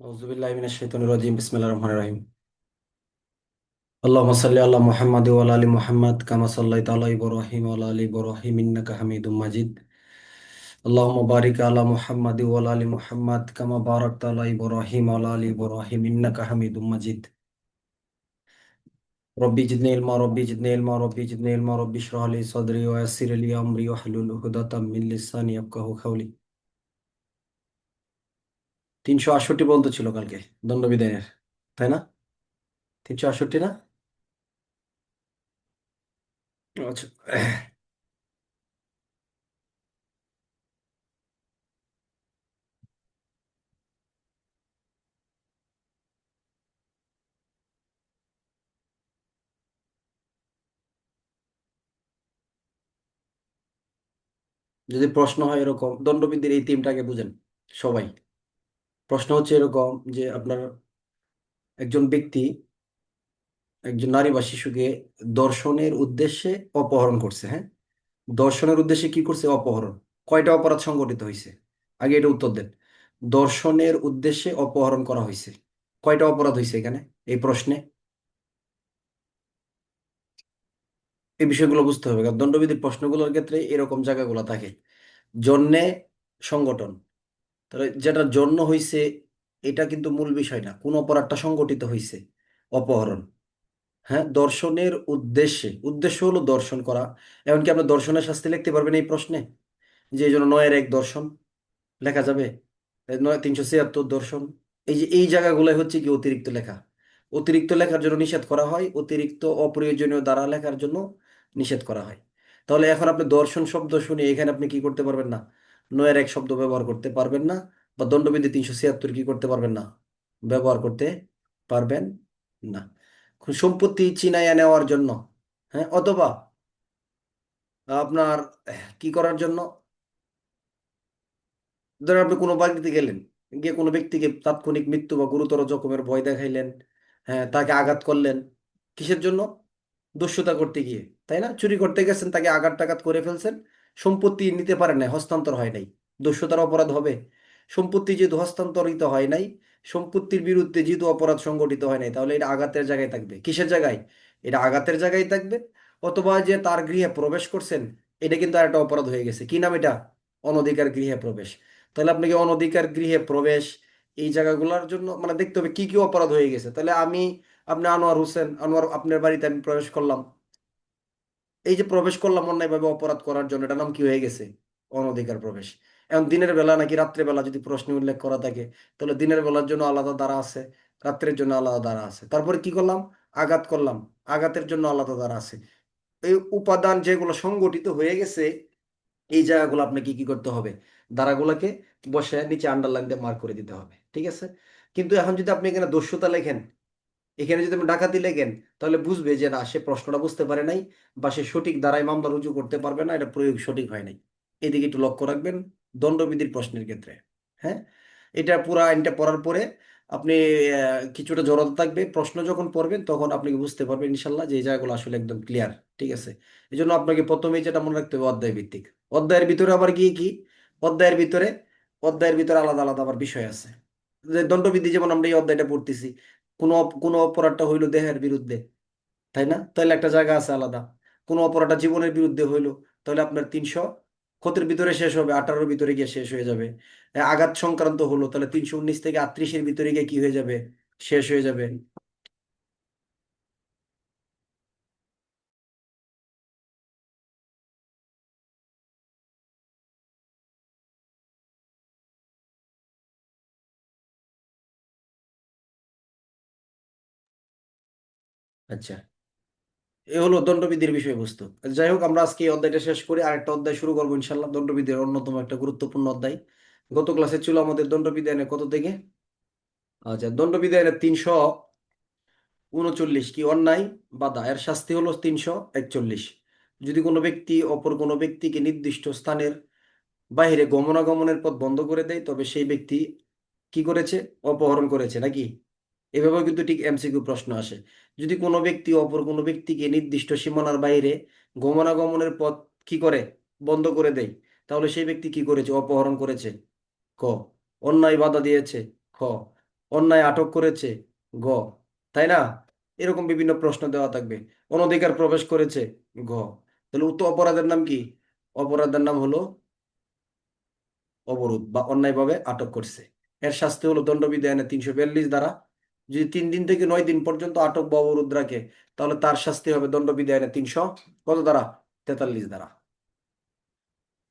আউযুবিল্লাহি মিনাশ শাইতানির রাজিম বিসমিল্লাহির রহমানির রহিম। আল্লাহুম্মা সাল্লি আলা মুহাম্মাদ ওয়া আলা আলি মুহাম্মাদ কামা সাল্লাইতা আলা ইব্রাহিম ওয়া আলা আলি ইব্রাহিম ইন্নাকা হামিদুম মাজিদ। আল্লাহুম্মা বারিক আলা মুহাম্মাদ ওয়া আলা আলি মুহাম্মাদ কামা বারাকতা আলা ইব্রাহিম ওয়া আলা আলি ইব্রাহিম ইন্নাকা হামিদুম মাজিদ। রব্বি জিদনি ইলমা রব্বি জিদনি ইলমা রব্বি জিদনি ইলমা রব্বি ইশরাহ লি সাদরি ওয়া ইয়াসসির লি আমরি ওয়াহলুল উকদাতাম মিন লিসানি ইয়াফকাহু কাওলি। 368 পর্যন্ত ছিল কালকে দণ্ডবিধানের, তাই না? 368 না? আচ্ছা। যদি প্রশ্ন হয় এরকম, দণ্ডবিধির এই থিমটাকে বুঝেন সবাই। প্রশ্ন হচ্ছে এরকম যে আপনার একজন ব্যক্তি একজন নারী বা শিশুকে দর্শনের উদ্দেশ্যে অপহরণ করছে, হ্যাঁ? দর্শনের উদ্দেশ্যে কি করছে? অপহরণ। কয়টা অপরাধ সংগঠিত হয়েছে? আগে এটা উত্তর দেন। দর্শনের উদ্দেশ্যে অপহরণ করা হয়েছে, কয়টা অপরাধ হয়েছে এখানে এই প্রশ্নে? এই বিষয়গুলো বুঝতে হবে, কারণ দণ্ডবিধির প্রশ্নগুলোর ক্ষেত্রে এরকম জায়গাগুলো থাকে। জন্যে সংগঠন, তাহলে যেটা জন্ম হয়েছে এটা কিন্তু মূল বিষয় না, কোন অপরাধটা সংগঠিত হয়েছে? অপহরণ। হ্যাঁ, দর্শনের উদ্দেশ্যে, উদ্দেশ্য হলো দর্শন করা। এমনকি আপনি দর্শনের শাস্তি লিখতে পারবেন এই প্রশ্নে, যে এই জন্য 9-1 দর্শন লেখা যাবে। 376 দর্শন। এই যে এই জায়গাগুলোই হচ্ছে কি অতিরিক্ত লেখা। অতিরিক্ত লেখার জন্য নিষেধ করা হয়, অতিরিক্ত অপ্রয়োজনীয় দ্বারা লেখার জন্য নিষেধ করা হয়। তাহলে এখন আপনি দর্শন শব্দ শুনে এখানে আপনি কি করতে পারবেন না? 9-1 শব্দ ব্যবহার করতে পারবেন না, বা দণ্ডবিধি 376 কি করতে পারবেন না? ব্যবহার করতে পারবেন না। সম্পত্তি ছিনাইয়া নেওয়ার জন্য, হ্যাঁ, অথবা আপনার কি করার জন্য? ধরেন আপনি কোনো বাড়িতে গেলেন, গিয়ে কোনো ব্যক্তিকে তাৎক্ষণিক মৃত্যু বা গুরুতর জখমের ভয় দেখাইলেন, হ্যাঁ, তাকে আঘাত করলেন। কিসের জন্য? দস্যুতা করতে গিয়ে, তাই না? চুরি করতে গেছেন, তাকে আঘাত টাঘাত করে ফেলছেন, সম্পত্তি নিতে পারেন নাই, হস্তান্তর হয় নাই, দস্যুতার অপরাধ হবে। সম্পত্তি যেহেতু হস্তান্তরিত হয় নাই, সম্পত্তির বিরুদ্ধে যেহেতু অপরাধ সংগঠিত হয় নাই, তাহলে এটা আঘাতের জায়গায় থাকবে। কিসের জায়গায়? এটা আঘাতের জায়গায় থাকবে। অথবা যে তার গৃহে প্রবেশ করছেন, এটা কিন্তু আর একটা অপরাধ হয়ে গেছে। কি নাম এটা? অনধিকার গৃহে প্রবেশ। তাহলে আপনাকে অনধিকার গৃহে প্রবেশ, এই জায়গাগুলোর জন্য মানে দেখতে হবে কি কি অপরাধ হয়ে গেছে। তাহলে আপনি আনোয়ার হোসেন, আনোয়ার আপনার বাড়িতে আমি প্রবেশ করলাম, এই যে প্রবেশ করলাম অন্যায়ভাবে অপরাধ করার জন্য, এটা নাম কি হয়ে গেছে? অনধিকার প্রবেশ। এখন দিনের বেলা নাকি রাত্রে বেলা যদি প্রশ্নে উল্লেখ করা থাকে, তাহলে দিনের বেলার জন্য আলাদা ধারা আছে, রাত্রের জন্য আলাদা ধারা আছে। তারপরে কি করলাম? আঘাত করলাম, আঘাতের জন্য আলাদা ধারা আছে। এই উপাদান যেগুলো সংগঠিত হয়ে গেছে, এই জায়গাগুলো আপনাকে কি করতে হবে? ধারাগুলোকে বসে নিচে আন্ডারলাইন দিয়ে মার্ক করে দিতে হবে, ঠিক আছে? কিন্তু এখন যদি আপনি এখানে দস্যুতা লেখেন, এখানে যদি আপনি ডাকাতি লেখেন, তাহলে বুঝবে যে না, সে প্রশ্নটা বুঝতে পারে নাই, বা সে সঠিক ধারায় মামলা রুজু করতে পারবে না, এটা প্রয়োগ সঠিক হয় নাই। এদিকে একটু লক্ষ্য রাখবেন দণ্ডবিধির প্রশ্নের ক্ষেত্রে। হ্যাঁ, এটা পুরো আইনটা পড়ার পরে আপনি কিছুটা জড়তা থাকবে, প্রশ্ন যখন পড়বেন তখন আপনি বুঝতে পারবেন ইনশাল্লাহ যে এই জায়গাগুলো আসলে একদম ক্লিয়ার। ঠিক আছে? এই জন্য আপনাকে প্রথমেই যেটা মনে রাখতে হবে, অধ্যায় ভিত্তিক। অধ্যায়ের ভিতরে আবার কি কি? অধ্যায়ের ভিতরে অধ্যায়ের ভিতরে আলাদা আলাদা আবার বিষয় আছে। যে দণ্ডবিধি, যেমন আমরা এই অধ্যায়টা পড়তেছি, কোনো অপরাধটা হইলো দেহের বিরুদ্ধে, তাই না? তাহলে একটা জায়গা আছে আলাদা। কোনো অপরাধটা জীবনের বিরুদ্ধে হইলো, তাহলে আপনার 300 ভিতরে শেষ হবে, 18-র ভিতরে গিয়ে শেষ হয়ে যাবে। আঘাত সংক্রান্ত হলো, তাহলে 319 থেকে 38-এর ভিতরে গিয়ে কি হয়ে যাবে? শেষ হয়ে যাবে। আচ্ছা, এ হলো দণ্ডবিধির বিষয়বস্তু। যাই হোক, আমরা আজকে এই অধ্যায়টা শেষ করে আরেকটা অধ্যায় শুরু করবো ইনশাল্লাহ, দণ্ডবিধির অন্যতম একটা গুরুত্বপূর্ণ অধ্যায়। গত ক্লাসে ছিল আমাদের দণ্ডবিধি আইনে কত থেকে? আচ্ছা, দণ্ডবিধি আইনে 339 কি অন্যায় বাধা, এর শাস্তি হলো 341। যদি কোনো ব্যক্তি অপর কোনো ব্যক্তিকে নির্দিষ্ট স্থানের বাইরে গমনাগমনের পথ বন্ধ করে দেয়, তবে সেই ব্যক্তি কি করেছে? অপহরণ করেছে নাকি? এভাবেও কিন্তু ঠিক এমসিকিউ প্রশ্ন আসে। যদি কোনো ব্যক্তি অপর কোনো ব্যক্তিকে নির্দিষ্ট সীমানার বাইরে গমনাগমনের পথ কি করে? বন্ধ করে দেয়, তাহলে সেই ব্যক্তি কি করেছে? অপহরণ করেছে। ক। অন্যায় বাধা দিয়েছে। খ। অন্যায় আটক করেছে, গ, তাই না? এরকম বিভিন্ন প্রশ্ন দেওয়া থাকবে। অনধিকার প্রবেশ করেছে, ঘ। তাহলে উক্ত অপরাধের নাম কি? অপরাধের নাম হলো অবরোধ বা অন্যায়ভাবে আটক করছে। এর শাস্তি হলো দণ্ডবিধি আইনে 342 ধারা। যদি 3 দিন থেকে 9 দিন পর্যন্ত আটক বা অবরোধ রাখে, তাহলে তার শাস্তি হবে দণ্ডবিধি আইনে 300 কত ধারা? 43 ধারা।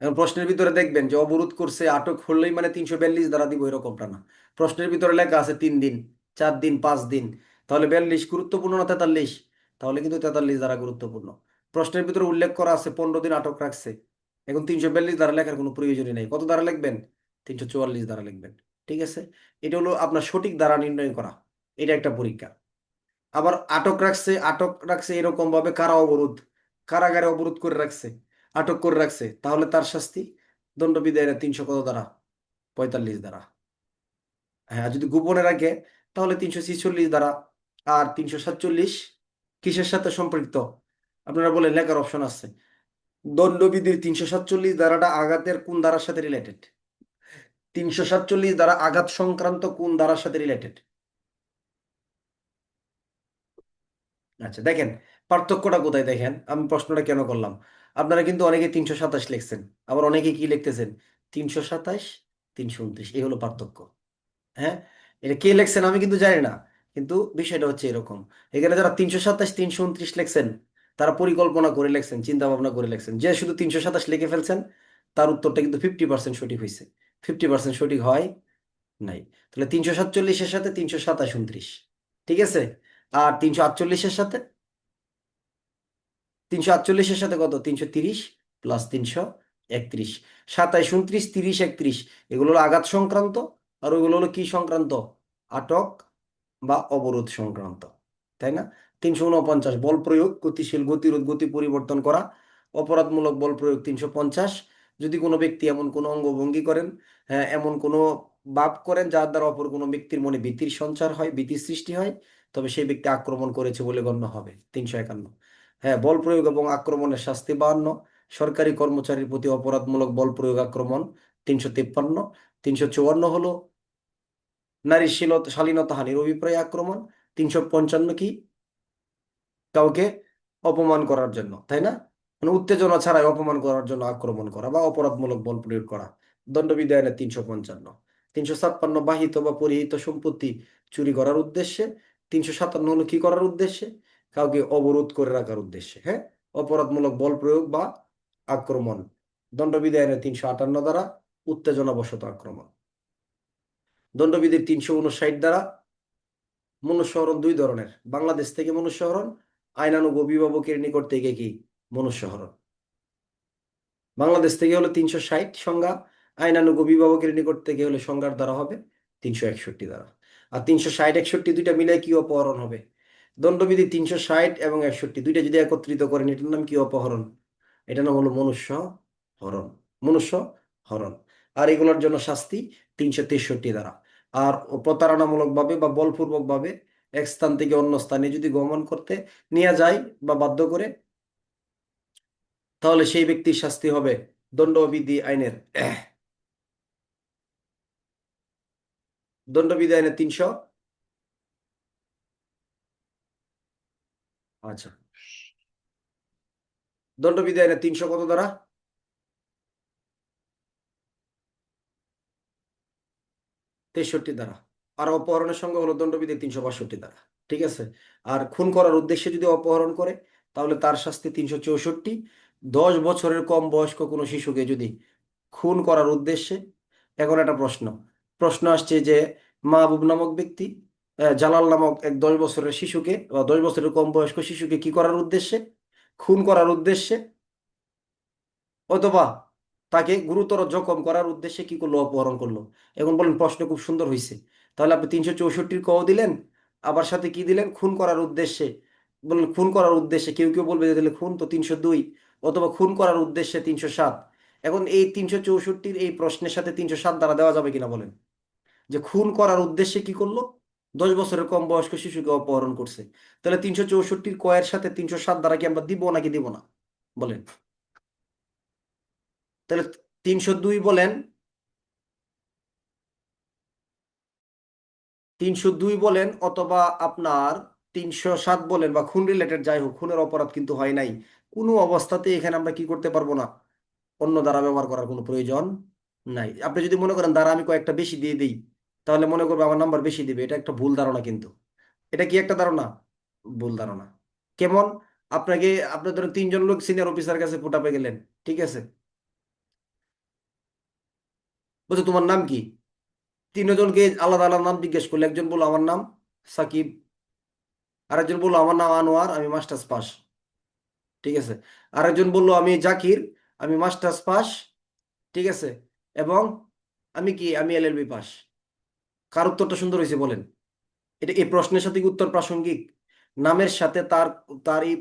এখন প্রশ্নের ভিতরে দেখবেন যে অবরোধ করছে, আটক হলেই মানে 342 ধারা দিব, এরকমটা না। প্রশ্নের ভিতরে লেখা আছে 3 দিন, 4 দিন, 5 দিন। তাহলে 42 গুরুত্বপূর্ণ না 43? তাহলে কিন্তু 43 ধারা গুরুত্বপূর্ণ। প্রশ্নের ভিতরে উল্লেখ করা আছে 15 দিন আটক রাখছে। এখন 342 ধারা লেখার কোনো প্রয়োজনই নেই। কত ধারা লিখবেন? 344 ধারা লিখবেন। ঠিক আছে? এটা হলো আপনার সঠিক ধারা নির্ণয় করা। এটা একটা পরীক্ষা। আবার আটক রাখছে, আটক রাখছে এরকম ভাবে কারা অবরোধ, কারাগারে অবরোধ করে রাখছে, আটক করে রাখছে, তাহলে তার শাস্তি দণ্ডবিধি আইনে 300 কত দ্বারা? 45 দ্বারা। হ্যাঁ, যদি গোপনে রাখে তাহলে 346 দ্বারা। আর 347 কিসের সাথে সম্পৃক্ত? আপনারা বলেন, লেখার অপশন আছে। দণ্ডবিধির 347 ধারাটা আঘাতের কোন ধারার সাথে রিলেটেড? 347 দ্বারা আঘাত সংক্রান্ত কোন ধারার সাথে রিলেটেড? আচ্ছা, দেখেন পার্থক্যটা কোথায়। দেখেন আমি প্রশ্নটা কেন করলাম। আপনারা কিন্তু অনেকে 327 লিখছেন, আবার অনেকে কি লিখতেছেন? 327, 329, এই হলো পার্থক্য। হ্যাঁ, এটা কে লিখছেন আমি কিন্তু জানি না, কিন্তু বিষয়টা হচ্ছে এরকম। এখানে যারা 327, 329 লিখছেন, তারা পরিকল্পনা করে লিখছেন, চিন্তা ভাবনা করে লিখছেন। যে শুধু 327 লিখে ফেলছেন, তার উত্তরটা কিন্তু 50% সঠিক হয়েছে। 50% সঠিক হয় নাই। তাহলে 347-এর সাথে 327, 29, ঠিক আছে। আর 348-এর সাথে, 348-এর সাথে কত? 330 প্লাস 331, 27, 29, 30, 31, এগুলো হলো আঘাত সংক্রান্ত। আর ওইগুলো হলো কি সংক্রান্ত? আটক বা অবরোধ সংক্রান্ত, তাই না? 349 বল প্রয়োগ, গতিশীল, গতিরোধ, গতি পরিবর্তন করা, অপরাধমূলক বল প্রয়োগ। 350 যদি কোনো ব্যক্তি এমন কোনো অঙ্গভঙ্গি করেন, হ্যাঁ, এমন কোনো ভাব করেন যার দ্বারা অপর কোনো ব্যক্তির মনে ভীতির সঞ্চার হয়, ভীতির সৃষ্টি হয়, তবে সেই ব্যক্তি আক্রমণ করেছে বলে গণ্য হবে। 351। হ্যাঁ, বল প্রয়োগ এবং আক্রমণের শাস্তি 52। সরকারি কর্মচারীর প্রতি অপরাধমূলক বল প্রয়োগ, আক্রমণ। 353। 354 হলো নারীর শালীনতা হানির অভিপ্রায় আক্রমণ। 355 কি? কাউকে অপমান করার জন্য, তাই না? মানে উত্তেজনা ছাড়াই অপমান করার জন্য আক্রমণ করা বা অপরাধমূলক বল প্রয়োগ করা। দণ্ডবিধি আইনে 355। 356 বাহিত বা পরিহিত সম্পত্তি চুরি করার উদ্দেশ্যে। 357 হলো কি করার উদ্দেশ্যে? কাউকে অবরোধ করে রাখার উদ্দেশ্যে। হ্যাঁ, অপরাধমূলক বল প্রয়োগ বা আক্রমণ। দণ্ডবিধি আইনে 358 দ্বারা উত্তেজনাবশত আক্রমণ। দণ্ডবিধির 359 দ্বারা মনুষ্যহরণ দুই ধরনের। বাংলাদেশ থেকে মনুষ্যহরণ, আইনানুগ অভিভাবকের নিকট থেকে কি মনুষ্যহরণ। বাংলাদেশ থেকে হলো 360 সংজ্ঞা, আইনানুগ অভিভাবকের নিকট থেকে হলে সংজ্ঞার দ্বারা হবে 361 দ্বারা। আর 360, 61 দুইটা মিলে কি অপহরণ হবে? দণ্ডবিধি 360 এবং 61 দুইটা যদি একত্রিত করেন, এটার নাম কি? অপহরণ। এটার নাম হলো মনুষ্য হরণ। মনুষ্য হরণ। আর এগুলোর জন্য শাস্তি 363 দ্বারা। আর প্রতারণামূলক ভাবে বা বলপূর্বক ভাবে এক স্থান থেকে অন্য স্থানে যদি গমন করতে নিয়ে যায় বা বাধ্য করে, তাহলে সেই ব্যক্তির শাস্তি হবে দণ্ডবিধি আইনের দণ্ডবিধি আইনের 300। আচ্ছা, দণ্ডবিধি আইনের 300 কত দ্বারা? 63 দ্বারা। আর অপহরণের সঙ্গে হলো দণ্ডবিধি 362 দ্বারা। ঠিক আছে। আর খুন করার উদ্দেশ্যে যদি অপহরণ করে, তাহলে তার শাস্তি 364। 10 বছরের কম বয়স্ক কোনো শিশুকে যদি খুন করার উদ্দেশ্যে, এখন একটা প্রশ্ন প্রশ্ন আসছে যে মাহবুব নামক ব্যক্তি জালাল নামক এক 10 বছরের শিশুকে বা 10 বছরের কম বয়স্ক শিশুকে কি করার উদ্দেশ্যে? খুন করার উদ্দেশ্যে, অথবা তাকে গুরুতর জখম করার উদ্দেশ্যে কি করলো? অপহরণ করলো। এখন বলেন, প্রশ্ন খুব সুন্দর হয়েছে। তাহলে আপনি 364 ক দিলেন, আবার সাথে কি দিলেন? খুন করার উদ্দেশ্যে। বললেন খুন করার উদ্দেশ্যে, কেউ কেউ বলবে যে তাহলে খুন তো 302, অথবা খুন করার উদ্দেশ্যে 307। এখন এই 364 এই প্রশ্নের সাথে 307 দ্বারা দেওয়া যাবে কিনা বলেন? যে খুন করার উদ্দেশ্যে কি করলো? 10 বছরের কম বয়স্ক শিশুকে অপহরণ করছে। তাহলে 364 কয়ের সাথে 307 দ্বারা কি আমরা দিব নাকি দিব না? বলেন। তাহলে 302 বলেন। 302 বলেন অথবা আপনার 307 বলেন বা খুন রিলেটেড যাই হোক, খুনের অপরাধ কিন্তু হয় নাই, কোনো অবস্থাতে এখানে আমরা কি করতে পারবো না, অন্য ধারা ব্যবহার করার কোনো প্রয়োজন নাই। আপনি যদি মনে করেন ধারা আমি কয়েকটা বেশি দিয়ে দিই, তাহলে মনে করবে আমার নাম্বার বেশি দিবে, এটা একটা ভুল ধারণা কিন্তু। এটা কি একটা ধারণা? ভুল ধারণা। কেমন? আপনাকে, আপনি ধরেন 3জন লোক সিনিয়র অফিসার কাছে ফুটাপে গেলেন, ঠিক আছে, বলছে তোমার নাম কি? 3জনকে আলাদা আলাদা নাম জিজ্ঞেস করলে, একজন বললো আমার নাম সাকিব, আরেকজন বললো আমার নাম আনোয়ার, আমি মাস্টার্স পাস, ঠিক আছে, আরেকজন বললো আমি জাকির, আমি মাস্টার্স পাস, ঠিক আছে, এবং আমি কি, আমি এলএলবি পাস। কার উত্তরটা সুন্দর হয়েছে বলেন? এটা এই প্রশ্নের সাথে কি উত্তর প্রাসঙ্গিক? নামের সাথে তার তার এই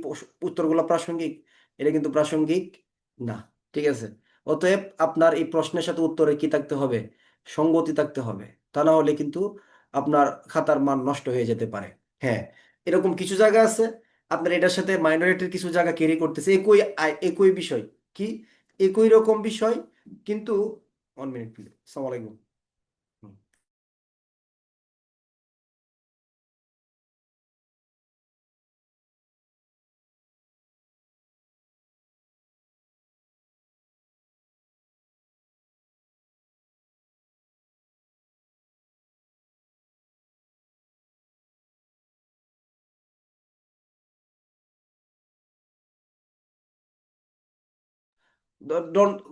উত্তরগুলো প্রাসঙ্গিক? এটা কিন্তু প্রাসঙ্গিক না, ঠিক আছে। অতএব আপনার এই প্রশ্নের সাথে উত্তরে কি থাকতে হবে? সঙ্গতি থাকতে হবে, তা না হলে কিন্তু আপনার খাতার মান নষ্ট হয়ে যেতে পারে। হ্যাঁ, এরকম কিছু জায়গা আছে আপনার এটার সাথে মাইনরিটির কিছু জায়গা ক্যারি করতেছে, একই একই বিষয়, কি একই রকম বিষয়, কিন্তু 1 মিনিট প্লিজ, আসসালামু আলাইকুম।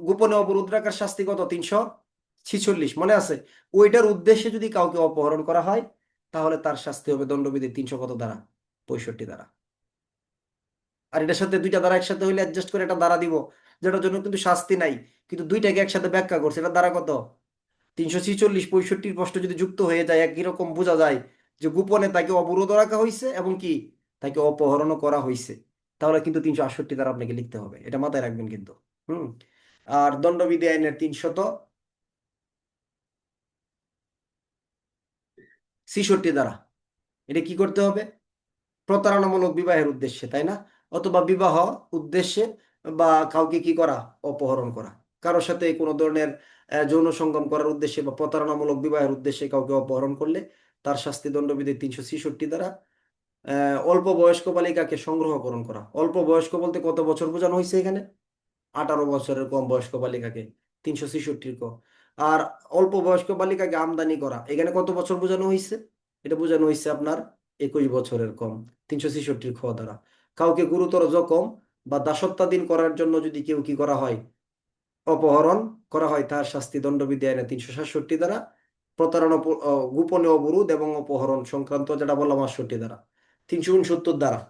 গোপনে অবরোধ রাখার শাস্তি কত? 346 মনে আছে? ওইটার উদ্দেশ্যে যদি কাউকে অপহরণ করা হয়, তাহলে তার শাস্তি হবে দণ্ডবিধি 300 কত দ্বারা, 65 দ্বারা। আর এটার সাথে দুইটা দ্বারা একসাথে হইলে অ্যাডজাস্ট করে একটা দ্বারা দিব, যেটার জন্য কিন্তু শাস্তি নাই, কিন্তু দুইটাকে একসাথে ব্যাখ্যা করছে, এটা দ্বারা কত, 346, 65 প্রশ্ন যদি যুক্ত হয়ে যায়, একই রকম বোঝা যায় যে গোপনে তাকে অবরোধ রাখা হয়েছে এবং কি তাকে অপহরণও করা হয়েছে, তাহলে কিন্তু 368 দ্বারা আপনাকে লিখতে হবে, এটা মাথায় রাখবেন কিন্তু। হুম। আর দণ্ডবিধি আইনের 366 দ্বারা এটা কি করতে হবে? প্রতারণামূলক বিবাহের উদ্দেশ্যে, তাই না? অথবা বিবাহ উদ্দেশ্যে, বা কাউকে কি করা, অপহরণ করা, কারোর সাথে কোনো ধরনের যৌন সঙ্গম করার উদ্দেশ্যে বা প্রতারণামূলক বিবাহের উদ্দেশ্যে কাউকে অপহরণ করলে তার শাস্তি দণ্ডবিধি 366 দ্বারা। অল্প বয়স্ক বালিকাকে সংগ্রহকরণ করা, অল্প বয়স্ক বলতে কত বছর বোঝানো হয়েছে এখানে? 18 বছরের কম বয়স্ক বালিকাকে 366 ক। আর অল্প বয়স্ক বালিকাকে আমদানি করা, এখানে কত বছর বোঝানো হয়েছে? এটা বোঝানো হয়েছে আপনার 21 বছরের কম, 366 খ দ্বারা। কাউকে গুরুতর জখম বা দাসত্বাধীন করার জন্য যদি কেউ কি করা হয়, অপহরণ করা হয়, তার শাস্তি দণ্ডবিধি আইনে 367 দ্বারা। প্রতারণা গোপনে অবরোধ এবং অপহরণ সংক্রান্ত যেটা বললাম 68 দ্বারা। 369 দ্বারা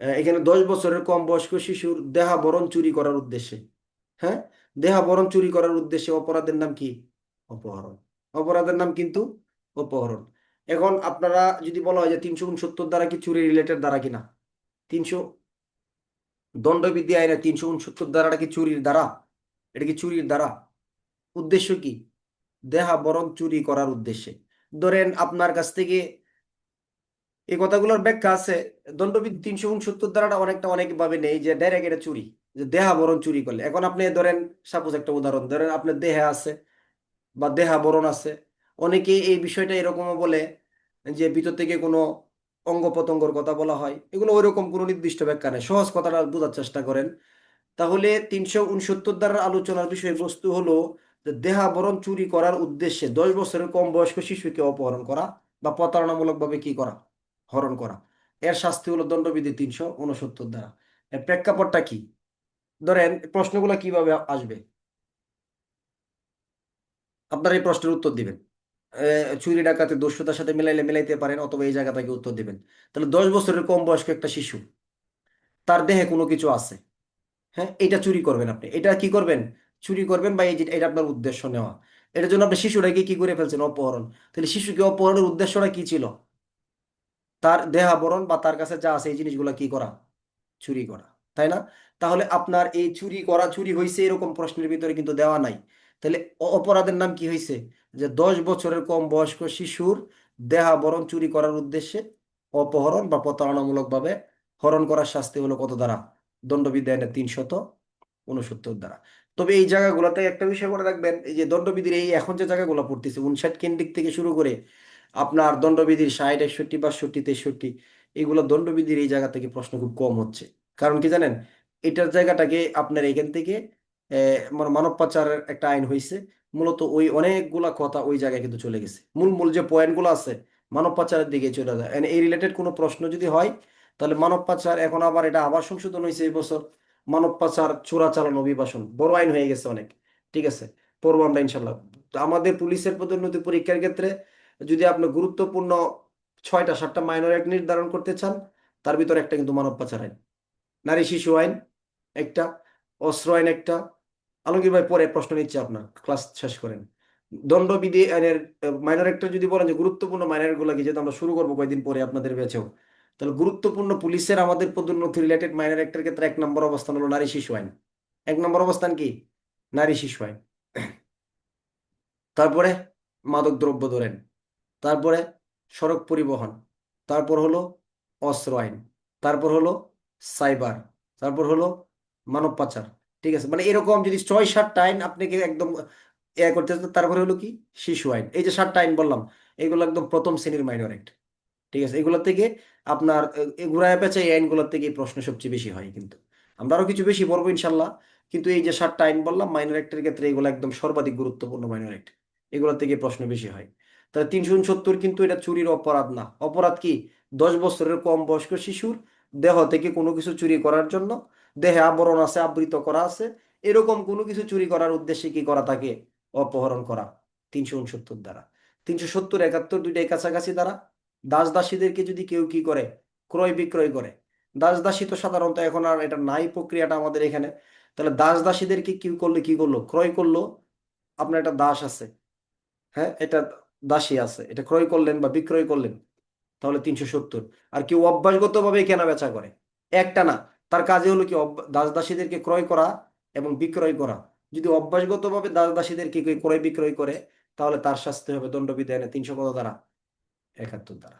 এখানে 10 বছরের কম বয়স্ক শিশুর দেহাবরণ চুরি করার উদ্দেশ্যে, হ্যাঁ, দেহাবরণ চুরি করার উদ্দেশ্যে অপরাধের নাম কি? অপহরণ। অপরাধের নাম কিন্তু অপহরণ। এখন আপনারা যদি বলা হয় যে 369 দ্বারা কি চুরি রিলেটেড দ্বারা কিনা, 300 দণ্ডবিধি আইনে 369 দ্বারাটা কি চুরির দ্বারা? এটা কি চুরির দ্বারা? উদ্দেশ্য কি? দেহাবরণ চুরি করার উদ্দেশ্যে। ধরেন আপনার কাছ থেকে, এই কথাগুলোর ব্যাখ্যা আছে, দণ্ডবিধি 369 ধারাটা অনেকটা অনেক ভাবে নেই যে ডাইরেক্ট এটা চুরি, যে দেহাবরণ চুরি করলে। এখন আপনি ধরেন, সাপোজ একটা উদাহরণ ধরেন, আপনার দেহে আছে বা দেহাবরণ আছে, অনেকে এই বিষয়টা এরকমও বলে যে ভিতর থেকে কোনো অঙ্গ প্রত্যঙ্গর কথা বলা হয়, এগুলো ওইরকম কোনো নির্দিষ্ট ব্যাখ্যা নেই, সহজ কথাটা বোঝার চেষ্টা করেন। তাহলে 369 দ্বারা আলোচনার বিষয়বস্তু হলো যে দেহাবরণ চুরি করার উদ্দেশ্যে 10 বছরের কম বয়স্ক শিশুকে অপহরণ করা বা প্রতারণামূলকভাবে কি করা, হরণ করা। এর শাস্তি হলো দণ্ডবিধি 369 দ্বারা। এর প্রেক্ষাপটটা কি? ধরেন প্রশ্নগুলো কিভাবে আসবে, আপনার এই প্রশ্নের উত্তর দিবেন, চুরি ডাকাতি দস্যুতার সাথে মিলাইলে মিলাইতে পারেন, অথবা এই জায়গা থেকে উত্তর দিবেন। তাহলে 10 বছরের কম বয়স্ক একটা শিশু, তার দেহে কোনো কিছু আছে, হ্যাঁ, এটা চুরি করবেন আপনি, এটা কি করবেন, চুরি করবেন, বা এই যে এটা আপনার উদ্দেশ্য নেওয়া, এটার জন্য আপনি শিশুটাকে কি করে ফেলছেন, অপহরণ। তাহলে শিশুকে অপহরণের উদ্দেশ্যটা কি ছিল? তার দেহাবরণ বা তার কাছে যা আছে এই জিনিসগুলো কি করা, চুরি করা, তাই না? তাহলে আপনার এই চুরি করা, চুরি হয়েছে এরকম প্রশ্নের ভিতরে কিন্তু দেওয়া নাই। তাহলে অপরাধের নাম কি হয়েছে? যে 10 বছরের কম বয়স্ক শিশুর দেহাবরণ চুরি করার উদ্দেশ্যে অপহরণ বা প্রতারণামূলক ভাবে হরণ করার শাস্তি হলো কত দ্বারা? দণ্ডবিধি আইনের 369 দ্বারা। তবে এই জায়গাগুলোতে একটা বিষয় মনে রাখবেন, এই যে দণ্ডবিধির এই এখন যে জায়গাগুলো পড়তেছে 59 কেন্দ্রিক থেকে শুরু করে আপনার দণ্ডবিধির 60, 61, 62, 63 এগুলো দণ্ডবিধির এই জায়গা থেকে প্রশ্ন খুব কম হচ্ছে। কারণ কি জানেন, এটার জায়গাটাকে আপনার এখান থেকে মানে মানব পাচারের একটা আইন হয়েছে, মূলত ওই অনেকগুলা কথা ওই জায়গায় কিন্তু চলে গেছে, মূল মূল যে পয়েন্টগুলো আছে মানব পাচারের দিকে চলে যায়। And এই রিলেটেড কোনো প্রশ্ন যদি হয়, তাহলে মানব পাচার এখন আবার এটা আবার সংশোধন হয়েছে এই বছর, মানব পাচার চোরাচালান অভিবাসন বড় আইন হয়ে গেছে অনেক। ঠিক আছে, পড়বো আমরা ইনশাল্লাহ। তো আমাদের পুলিশের পদোন্নতি পরীক্ষার ক্ষেত্রে যদি আপনি গুরুত্বপূর্ণ 6টা 7টা মাইনর অ্যাক্ট নির্ধারণ করতে চান, তার ভিতরে একটা কিন্তু মানব পাচার আইন, নারী শিশু আইন একটা, অস্ত্র আইন একটা। আলমগীর ভাই পরে প্রশ্ন নিচ্ছে, আপনার ক্লাস শেষ করেন। দণ্ডবিধি আইনের মাইনর একটা যদি বলেন যে গুরুত্বপূর্ণ মাইনর গুলা কি, যেহেতু আমরা শুরু করবো কয়েকদিন পরে আপনাদের ব্যাচেও, তাহলে গুরুত্বপূর্ণ পুলিশের আমাদের পদোন্নতি রিলেটেড মাইনর একটার ক্ষেত্রে 1 নম্বর অবস্থান হলো নারী শিশু আইন। 1 নম্বর অবস্থান কি? নারী শিশু আইন। তারপরে মাদক দ্রব্য ধরেন, তারপরে সড়ক পরিবহন, তারপর হলো অস্ত্র আইন, তারপর হলো সাইবার, তারপর হলো মানব পাচার। ঠিক আছে, মানে এরকম যদি 6 7টা আইন আপনাকে একদম করতে হতো, তারপরে হলো কি শিশু আইন। এই যে 7টা আইন বললাম, এগুলো একদম প্রথম শ্রেণীর মাইনর অ্যাক্ট। ঠিক আছে, এগুলোর থেকে আপনার ঘুরায় পেঁচে এই আইনগুলোর থেকে এই প্রশ্ন সবচেয়ে বেশি হয়। কিন্তু আমরা আরো কিছু বেশি পড়বো ইনশাল্লাহ। কিন্তু এই যে 7টা আইন বললাম মাইনর অ্যাক্টের ক্ষেত্রে, এগুলো একদম সর্বাধিক গুরুত্বপূর্ণ মাইনর অ্যাক্ট, এগুলোর থেকে প্রশ্ন বেশি হয়। তাহলে 369 কিন্তু এটা চুরির অপরাধ না। অপরাধ কি? 10 বছরের কম বয়স্ক শিশুর দেহ থেকে কোনো কিছু চুরি করার জন্য, দেহে আবরণ আছে, আবৃত করা আছে, এরকম কোনো কিছু চুরি করার উদ্দেশ্যে কি করা থাকে? অপহরণ করা। 369 দ্বারা, 370 71 দুইটাই কাছাকাছি দ্বারা। দাস দাসীদেরকে যদি কেউ কি করে, ক্রয় বিক্রয় করে, দাস দাসী তো সাধারণত এখন আর এটা নাই প্রক্রিয়াটা আমাদের এখানে। তাহলে দাস দাসীদেরকে কি করলে, কি করলো, ক্রয় করলো। আপনার একটা দাস আছে, হ্যাঁ, এটা দাসী আছে, এটা ক্রয় করলেন বা বিক্রয় করলেন, তাহলে 370। আর কেউ অভ্যাসগত ভাবে কেনা বেচা করে, একটা না, তার কাজে হলো কি দাস দাসীদেরকে ক্রয় করা এবং বিক্রয় করা। যদি অভ্যাসগত ভাবে দাস দাসীদেরকে কেউ ক্রয় বিক্রয় করে, তাহলে তার শাস্তি হবে দণ্ডবিধানে 300 কত দ্বারা? 71 দ্বারা।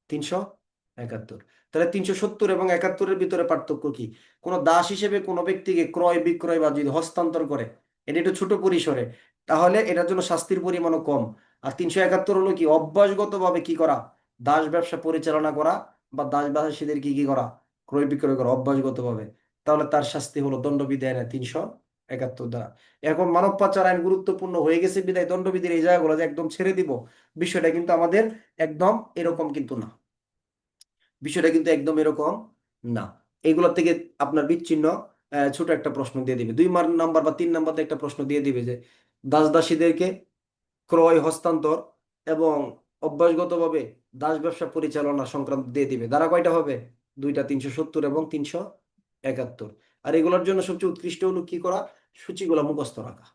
371। তাহলে 370 এবং 71-এর ভিতরে পার্থক্য কি? কোন দাস হিসেবে কোনো ব্যক্তিকে ক্রয় বিক্রয় বা যদি হস্তান্তর করে, এটা একটু ছোট পরিসরে, তাহলে এটার জন্য শাস্তির পরিমাণও কম। আর 371 হলো কি, অভ্যাসগত ভাবে কি করা, দাস ব্যবসা পরিচালনা করা বা দাস দাসীদের কি কি করা, ক্রয় বিক্রয় করা অভ্যাসগত ভাবে, তাহলে তার শাস্তি হলো দণ্ডবিধানে 371 দ্বারা। এখন মানব পাচার আইন গুরুত্বপূর্ণ হয়ে গেছে বিধায় দণ্ডবিধির এই জায়গাগুলো যে একদম ছেড়ে দিব, বিষয়টা কিন্তু আমাদের একদম এরকম কিন্তু না। বিষয়টা কিন্তু একদম এরকম না। এগুলোর থেকে আপনার বিচ্ছিন্ন ছোট একটা প্রশ্ন দিয়ে দিবে, 2 নাম্বার বা 3 নাম্বার একটা প্রশ্ন দিয়ে দিবে যে দাস দাসীদেরকে ক্রয় হস্তান্তর এবং অভ্যাসগতভাবে দাস ব্যবসা পরিচালনা সংক্রান্ত দিয়ে দিবে। দ্বারা কয়টা হবে? দুইটা, 370 এবং 371। আর এগুলোর জন্য সবচেয়ে উৎকৃষ্ট হলো কি করা? সূচিগুলা মুখস্থ রাখা।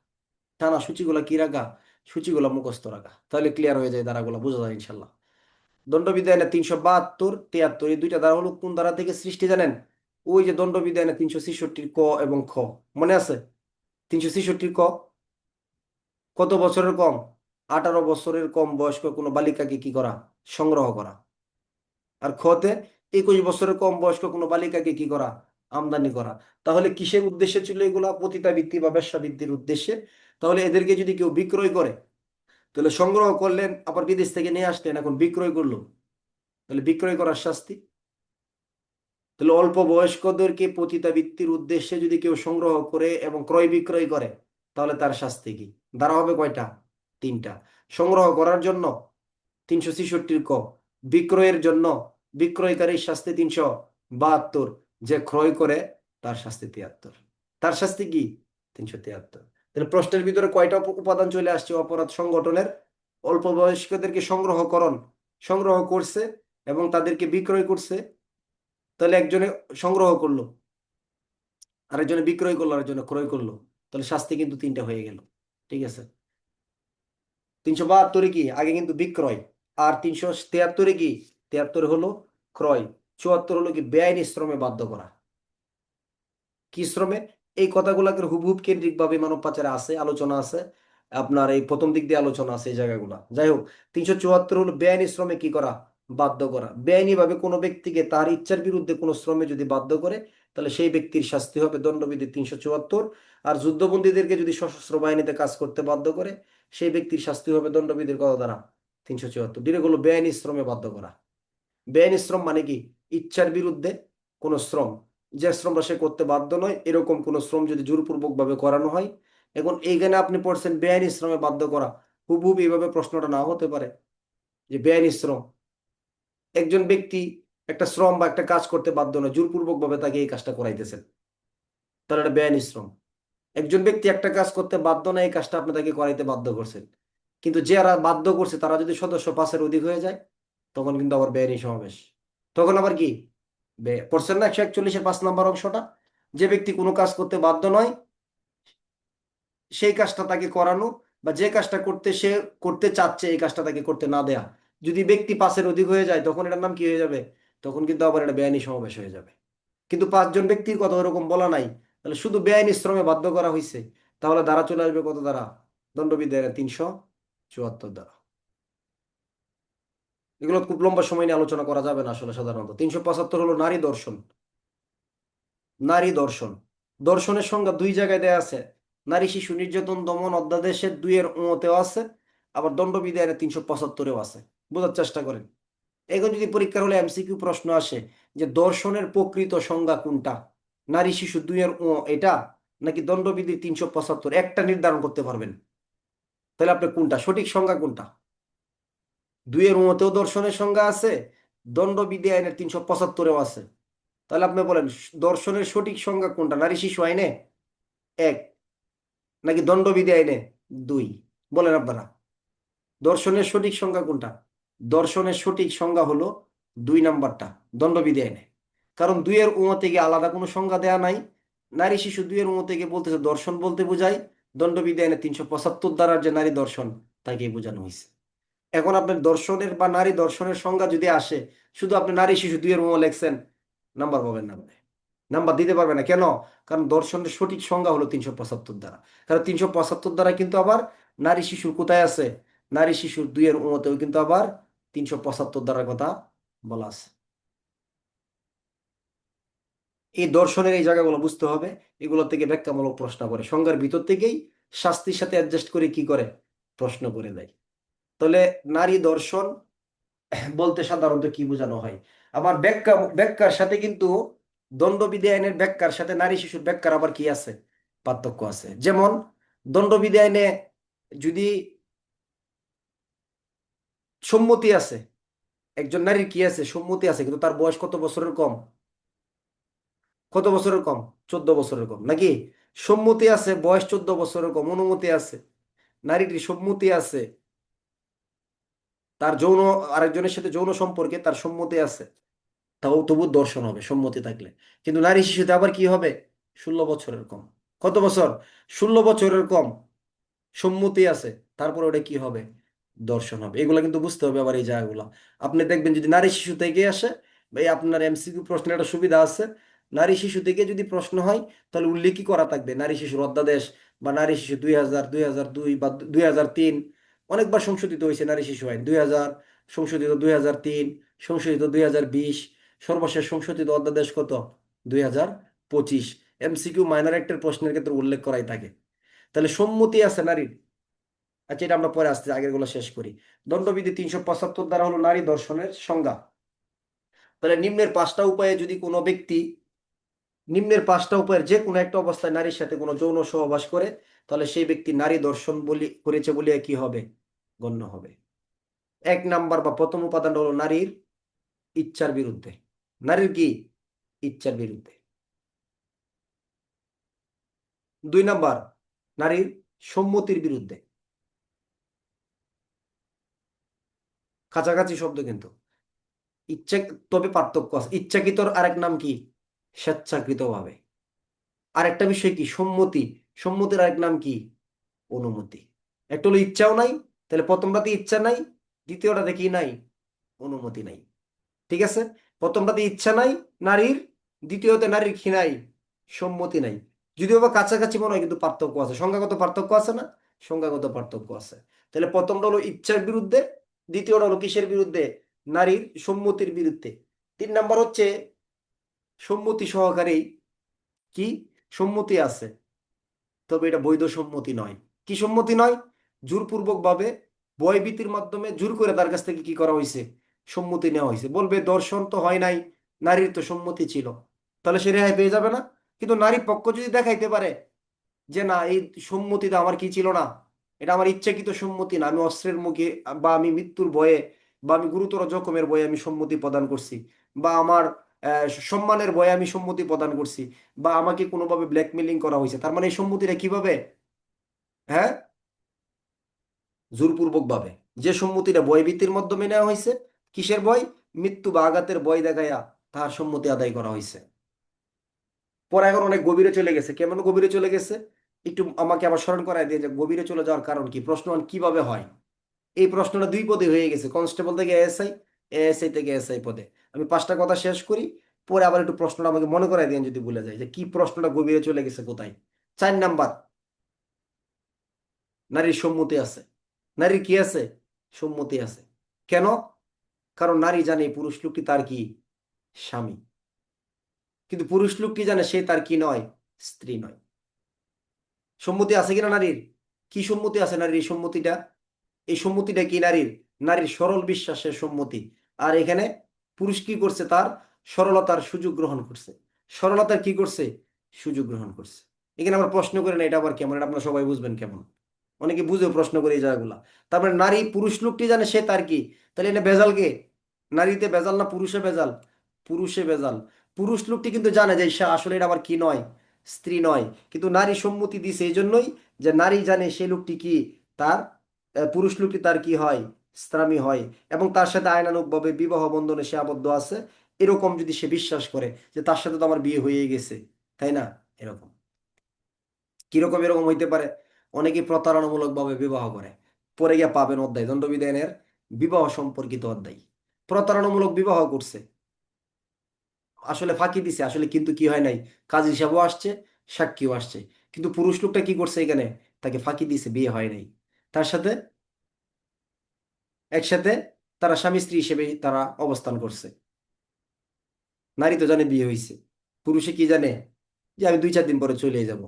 টানা সূচিগুলা কি রাখা? সূচিগুলা মুখস্থ রাখা, তাহলে ক্লিয়ার হয়ে যায়, দ্বারাগুলা বোঝা যায় ইনশাল্লাহ। দণ্ডবিধানে 372 73 এই দুইটা ধারা হলো কোন ধারা থেকে সৃষ্টি জানেন? ওই যে দণ্ডবিধানে 366 ক এবং খ, মনে আছে? 366 ক, কত বছরের কম? 18 বছরের কম বয়স্ক কোনো বালিকাকে কি করা? সংগ্রহ করা। আর খতে 21 বছরের কম বয়স্ক কোনো বালিকাকে কি করা? আমদানি করা। তাহলে কিসের উদ্দেশ্যে ছিল এগুলা? পতিতাবৃত্তি বা বেশ্যাবৃত্তির উদ্দেশ্যে। তাহলে এদেরকে যদি কেউ বিক্রয় করে, তাহলে সংগ্রহ করলেন আবার বিদেশ থেকে নিয়ে আসলেন, এখন বিক্রয় করলো, তাহলে বিক্রয় করার শাস্তি। তাহলে অল্প বয়স্কদেরকে পতিতাবৃত্তির উদ্দেশ্যে যদি কেউ সংগ্রহ করে এবং ক্রয় বিক্রয় করে, তাহলে তার শাস্তি কি? ধারা হবে কয়টা? 3টা। সংগ্রহ করার জন্য 366 ক, বিক্রয়ের জন্য বিক্রয়কারীর শাস্তি 372, যে ক্রয় করে তার শাস্তি 73। তার শাস্তি কি? 373। তাহলে প্রশ্নের ভিতরে কয়টা উপাদান চলে আসছে অপরাধ সংগঠনের? অল্প বয়স্কদেরকে সংগ্রহ করছে এবং তাদেরকে বিক্রয় করছে, তাহলে একজনে সংগ্রহ করলো, আরেকজনে বিক্রয় করলো, আরেকজনে ক্রয় করলো, তাহলে শাস্তি কিন্তু 3টা হয়ে গেল। ঠিক আছে, 372-এ কি আগে কিন্তু বিক্রয়, আর 373-এ কি, 73 হলো ক্রয়, 74 হলো কি বেআইনি শ্রমে বাধ্য করা। কি শ্রমে? এই কথাগুলোকে হুবহুব কেন্দ্রিক ভাবে মানব পাচারে আছে, আলোচনা আছে, আপনার এই প্রথম দিক দিয়ে আলোচনা আছে এই জায়গাগুলা। যাই হোক, 374 হলো বেআইনি শ্রমে কি করা? বাধ্য করা। বেআইনি ভাবে কোনো ব্যক্তিকে তার ইচ্ছার বিরুদ্ধে কোনো শ্রমে যদি বাধ্য করে, তাহলে সেই ব্যক্তির শাস্তি হবে দণ্ডবিধি 374। আর যুদ্ধবন্দীদেরকে যদি সশস্ত্র বাহিনীতে কাজ করতে বাধ্য করে, সেই ব্যক্তির শাস্তি হবে দণ্ডবিধির কত দ্বারা? 374 ডিরেক্ট হলো বেআইনি শ্রমে বাধ্য করা। বেআইনি শ্রম মানে কি? ইচ্ছার বিরুদ্ধে কোনো শ্রম, যে শ্রমটা সে করতে বাধ্য নয়, এরকম কোনো শ্রম যদি জোরপূর্বক ভাবে করানো হয়। এখন এইখানে আপনি পড়ছেন বেআইনি শ্রমে বাধ্য করা, হুবহুব এইভাবে প্রশ্নটা নাও হতে পারে যে বেআইনি শ্রম, একজন ব্যক্তি একটা শ্রম বা একটা কাজ করতে বাধ্য নয়, জোরপূর্বক ভাবে তাকে এই কাজটা করাইতেছেন, তাহলে এটা বেআইনি শ্রম। একজন ব্যক্তি একটা কাজ করতে বাধ্য না, এই কাজটা আপনি তাকে করাইতে বাধ্য করছেন, কিন্তু যারা বাধ্য করছে তারা যদি সদস্য 5-এর অধিক হয়ে যায়, তখন কিন্তু আবার বেআইনি সমাবেশ। তখন আবার কি? পড়ছেন না 141-এর 5 নম্বর অংশটা, যে ব্যক্তি কোনো কাজ করতে বাধ্য নয় সেই কাজটা তাকে করানো, বা যে কাজটা করতে সে করতে চাচ্ছে এই কাজটা তাকে করতে না দেয়া। যদি ব্যক্তি 5-এর অধিক হয়ে যায় তখন এটার নাম কি হয়ে যাবে? তখন কিন্তু আবার এটা বেআইনি সমাবেশ হয়ে যাবে। কিন্তু 5 জন ব্যক্তির কথা ওরকম বলা নাই, তাহলে শুধু বেআইনি শ্রমে বাধ্য করা হয়েছে, তাহলে ধারা চলে আসবে কত ধারা? দণ্ডবিধির 374 ধারা। এগুলো খুব লম্বা সময় নিয়ে আলোচনা করা যাবে না আসলে। সাধারণত 375 হলো নারী দর্শন। নারী দর্শন, দর্শনের সংজ্ঞা 2 জায়গায় দেয়া আছে। নারী শিশু নির্যাতন দমন অধ্যাদেশের 2-এর আছে, আবার দণ্ডবিধি আইনের 375-এও আছে। বোঝার চেষ্টা করেন। এখন যদি পরীক্ষার হলে এমসিকিউ প্রশ্ন আসে যে দর্শনের প্রকৃত সংজ্ঞা কোনটা, নারী শিশু 2-এর এটা নাকি দণ্ডবিধি 375, একটা নির্ধারণ করতে পারবেন, তাহলে আপনি কোনটা সঠিক সংজ্ঞা কোনটা? 2-এর দর্শনের সংজ্ঞা আছে, দণ্ডবিধি আইনের 375-এও আছে। তাহলে আপনি বলেন দর্শনের সঠিক সংজ্ঞা কোনটা, নারী শিশু আইনে 1 নাকি দণ্ডবিধি আইনে 2? বলেন আপনারা দর্শনের সঠিক সংজ্ঞা কোনটা? দর্শনের সঠিক সংজ্ঞা হলো 2 নাম্বারটা, দণ্ডবিধি আইনে। কারণ 2-এর থেকে আলাদা কোনো সংজ্ঞা দেয়া নাই। নারী শিশু 2-এর থেকে বলতেছে দর্শন বলতে বোঝায়, দণ্ডবিধি আইনে 375 দ্বারার যে নারী দর্শন তাকেই বোঝানো হয়েছে। এখন আপনার দর্শনের বা নারী দর্শনের সংজ্ঞা যদি আসে, শুধু আপনি নারী শিশু 2-এর লেখছেন, নাম্বার পাবেন না, নাম্বার দিতে পারবে না। কেন? কারণ দর্শনের সঠিক সংজ্ঞা হলো 375 দ্বারা। কারণ 375 দ্বারা কিন্তু আবার নারী শিশুর কোথায় আছে? নারী শিশুর 2-এর কিন্তু আবার 375 দ্বারার কথা বলা আছে। এই দর্শনের এই জায়গাগুলো বুঝতে হবে। এগুলো থেকে ব্যাখ্যামূলক প্রশ্ন করে, সংজ্ঞার ভিতর থেকেই শাস্তির সাথে অ্যাডজাস্ট করে কি করে প্রশ্ন করে দেয়। তাহলে নারী দর্শন বলতে সাধারণত কি বোঝানো হয়? আবার ব্যাখ্যার সাথে কিন্তু দণ্ডবিধি আইনের ব্যাখ্যার সাথে নারী শিশুর ব্যাখ্যার আবার কি আছে? পার্থক্য আছে। যেমন দণ্ডবিধি আইনে যদি সম্মতি আছে, একজন নারীর কি আছে? সম্মতি আছে, কিন্তু তার বয়স কত বছরের কম? কত বছরের কম? 14 বছরের কম, নাকি? সম্মতি আছে, বয়স 14 বছরের কম, অনুমতি আছে। নারীটির সম্মতি আছে, তার যৌন আরেকজনের সাথে যৌন সম্পর্কে তার সম্মতি আছে, তাও তবু দর্শন হবে সম্মতি থাকলে। কিন্তু নারী শিশুতে আবার কি হবে? 16 বছরের কম। কত বছর? 16 বছরের কম, সম্মতি আছে, তারপর ওটা কি হবে? দর্শন হবে। এগুলো কিন্তু বুঝতে হবে আবার এই জায়গাগুলো। আপনি দেখবেন যদি নারী শিশু থেকে আসে, ভাই আপনার এমসিকিউ প্রশ্নের একটা সুবিধা আছে, নারী শিশু থেকে যদি প্রশ্ন হয় তাহলে উল্লেখই করা থাকবে নারী শিশুর অধ্যাদেশ, বা নারী শিশু 2000, 2002 বা 2003। অনেকবার সংশোধিত হয়েছে নারী শিশু আইন, 2000 সংশোধিত, 2003 সংশোধিত, 2020 সর্বশেষ সংশোধিত অধ্যাদেশ কত? 2025। এমসিকিউ মাইনর অ্যাক্টের প্রশ্নের ক্ষেত্রে উল্লেখ করাই থাকে। তাহলে সম্মতি আছে নারীর। আচ্ছা, এটা আমরা পরে আসতে আগের গুলো শেষ করি। দণ্ডবিধি 375 দ্বারা হলো নারী দর্শনের সংজ্ঞা। তাহলে নিম্নের 5টা উপায়ের যে কোনো একটা অবস্থায় নারীর সাথে কোনো যৌন সহবাস করে, তাহলে সেই ব্যক্তি নারী দর্শন করেছে বলে কি হবে? গণ্য হবে। 1 নাম্বার বা প্রথম উপাদান হলো নারীর ইচ্ছার বিরুদ্ধে। নারীর কি? ইচ্ছার বিরুদ্ধে। 2 নাম্বার, নারীর সম্মতির বিরুদ্ধে। কাছাকাছি শব্দ কিন্তু। ইচ্ছা, তবে পার্থক্য আছে। ইচ্ছাকৃতর আরেক নাম কি? স্বেচ্ছাকৃত ভাবে। আরেকটা বিষয় কি? সম্মতি। সম্মতির আরেক নাম কি? অনুমতি। একটা হলো ইচ্ছাও নাই, তাহলে প্রথমটাতে ইচ্ছা নাই, দ্বিতীয়টাতে কি নাই? অনুমতি নাই। ঠিক আছে? প্রথমটাতে ইচ্ছা নাই নারীর, দ্বিতীয়তে নারীর কি নাই? সম্মতি নাই। যদিও বা কাছাকাছি মনে হয়, কিন্তু পার্থক্য আছে, সংখ্যাগত পার্থক্য আছে না? সংখ্যাগত পার্থক্য আছে। তাহলে প্রথমটা হলো ইচ্ছার বিরুদ্ধে, দ্বিতীয়টা হলো কিসের বিরুদ্ধে? নারীর সম্মতির বিরুদ্ধে। 3 নাম্বার হচ্ছে সম্মতি সহকারে কি? সম্মতি আছে, তবে এটা বৈধ সম্মতি নয়। কি সম্মতি নয়? জোরপূর্বক ভাবে ভয়ভীতির মাধ্যমে জোর করে তার কাছ থেকে কি করা হয়েছে, সম্মতি নেওয়া হয়েছে। বলবে দর্শন তো হয় নাই, নারীর তো সম্মতি ছিল, তাহলে সে রেহাই পেয়ে যাবে না? কিন্তু নারী পক্ষ যদি দেখাইতে পারে যে না, এই সম্মতিটা আমার কি ছিল না, এটা আমার ইচ্ছাকৃত সম্মতি না, আমি অস্ত্রের মুখে বা আমি মৃত্যুর ভয়ে বা আমি গুরুতর জখমের ভয়ে আমি সম্মতি প্রদান করছি, বা আমার সম্মানের ভয়ে আমি সম্মতি প্রদান করছি, বা আমাকে কোনোভাবে ব্ল্যাকমেলিং করা হয়েছে, তার মানে এই সম্মতিটা কিভাবে, হ্যাঁ, জোরপূর্বক ভাবে। যে সম্মতিটা ভয়ভীতির মাধ্যমে নেওয়া হয়েছে, কিসের ভয়, মৃত্যু বা আঘাতের ভয় দেখাইয়া তাহার সম্মতি আদায় করা হয়েছে। পরে এখন অনেক গভীরে চলে গেছে, কেমন গভীরে চলে গেছে, একটু আমাকে আবার স্মরণ করাই দিয়ে যে গভীরে চলে যাওয়ার কারণ কি, প্রশ্ন কিভাবে হয়। এই প্রশ্নটা দুই পদে হয়ে গেছে, কনস্টেবল থেকে এএসআই, এএসআই থেকে এসআই পদে। আমি পাঁচটা কথা শেষ করি, পরে আবার একটু প্রশ্নটা আমাকে মনে করাই দিন যদি ভুলে যায় যে কি প্রশ্নটা গভীরে চলে গেছে কোথায়। 4 নাম্বার, নারীর সম্মতি আছে। নারীর কি আছে, সম্মতি আছে। কেন? কারণ নারী জানে পুরুষ লোকটি তার কি, স্বামী। কিন্তু পুরুষ লোকটি জানে সে তার কি নয়, স্ত্রী নয়। সম্মতি আছে কিনা নারীর, কি সম্মতি আছে নারীর, এই সম্মতিটা, এই সম্মতিটা কি নারীর, নারীর সরল বিশ্বাসের সম্মতি। আর এখানে পুরুষ কি করছে, তার সরলতার সুযোগ গ্রহণ করছে, সরলতার কি করছে, সুযোগ গ্রহণ করছে। এখানে আমরা প্রশ্ন করি না, এটা আবার কেমন, এটা আপনারা সবাই বুঝবেন কেমন, অনেকে বুঝেও প্রশ্ন করে এই জায়গাগুলা। তারপরে নারী পুরুষ লোকটি জানে সে তার কি, তাহলে এটা ভেজাল কে, নারীতে ভেজাল না পুরুষে ভেজাল, পুরুষে ভেজাল। পুরুষ লোকটি কিন্তু জানে যে সে আসলে এটা আমার কি নয়, স্ত্রী নয়, কিন্তু নারী সম্মতি দিছে এই জন্যই যে নারী জানে সে লোকটি কি, তার পুরুষ লোকটি তার কি হয়, স্বামী হয়, এবং তার সাথে আইনানুগভাবে বিবাহ বন্ধনে সে আবদ্ধ আছে। এরকম যদি সে বিশ্বাস করে যে তার সাথে তো আমার বিয়ে হয়ে গেছে, তাই না, এরকম। কিরকম এরকম হইতে পারে, অনেকে প্রতারণামূলক ভাবে বিবাহ করে, পরে গিয়ে পাবেন অধ্যায়, দণ্ডবিধানের বিবাহ সম্পর্কিত অধ্যায়। প্রতারণামূলক বিবাহ করছে, আসলে ফাঁকি দিছে আসলে, কিন্তু কি হয় নাই, কাজী হিসাবও আসছে, সাক্ষীও আসছে, কিন্তু পুরুষ লোকটা কি করছে এখানে, তাকে ফাঁকি দিছে, বিয়ে হয় নাই তার সাথে, একসাথে তারা স্বামী স্ত্রী হিসেবে তারা অবস্থান করছে। নারী তো জানে বিয়ে হয়েছে, পুরুষে কি জানে, যে আমি 2-4 দিন পরে চলে যাব।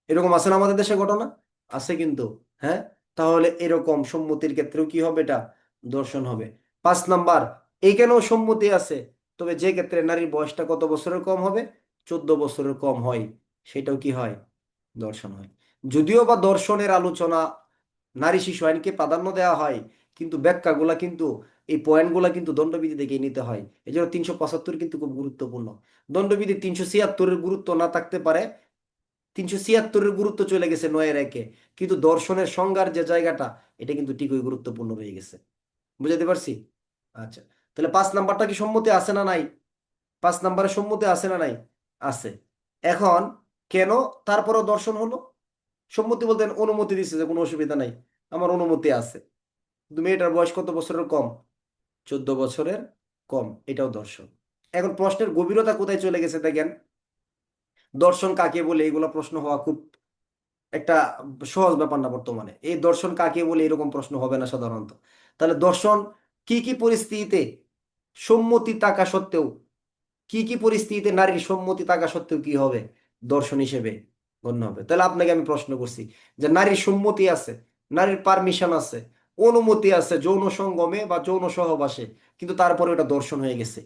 এরকম আছে না আমাদের দেশে ঘটনা, আছে কিন্তু। হ্যাঁ, তাহলে এরকম সম্মতির ক্ষেত্রেও কি হবে, এটা দর্শন হবে। 5 নাম্বার, এইখানেও সম্মতি আছে, তবে যে ক্ষেত্রে নারীর বয়সটা কত বছরের কম হবে, 14 বছরের কম হয়, সেটাও কি হয়, দর্শন হয়। যদিও বা দর্শনের আলোচনা নারী শিশু আইনকে প্রাধান্য দেওয়া হয়, কিন্তু ব্যাখ্যাগুলা কিন্তু, এই পয়েন্টগুলা কিন্তু দণ্ডবিধি থেকে নিতে হয়। এই জন্য 375 কিন্তু খুব গুরুত্বপূর্ণ। দণ্ডবিধি 376-এর গুরুত্ব না থাকতে পারে, 376-এর গুরুত্ব চলে গেছে 9-এর 1-এ, কিন্তু দর্শনের সংজ্ঞার যে জায়গাটা, এটা কিন্তু ঠিকই গুরুত্বপূর্ণ হয়ে গেছে। বুঝাতে পারছি? আচ্ছা, তাহলে 5 নাম্বারটা কি সম্মতি আছে না নাই, 5 নাম্বারে সম্মতি আছে না নাই, আছে। এখন কেন তারপরও দর্শন হলো, সম্মতি বলতে অনুমতি দিচ্ছে যে কোনো অসুবিধা নাই, আমার অনুমতি আছে, কিন্তু মেয়েটার বয়স কত বছরের কম, 14 বছরের কম, এটাও দর্শন। এখন প্রশ্নের গভীরতা কোথায় চলে গেছে দেখেন, দর্শন কাকে বলে, এগুলো প্রশ্ন হওয়া খুব একটা সহজ ব্যাপার না বর্তমানে। এই দর্শন কাকে বলে এরকম প্রশ্ন হবে না সাধারণত। তাহলে দর্শন কি কি পরিস্থিতিতে, সম্মতি থাকা সত্ত্বেও, কি কি পরিস্থিতিতে নারীর সম্মতি থাকা সত্ত্বেও কি হবে, দর্শন হিসেবে গণ্য হবে। তাহলে আপনাকে আমি প্রশ্ন করছি যে নারীর সম্মতি আছে, নারীর পারমিশন আছে, অনুমতি আছে যৌন সঙ্গমে বা যৌন সহবাসে, কিন্তু তারপরে ওটা দর্শন হয়ে গেছে,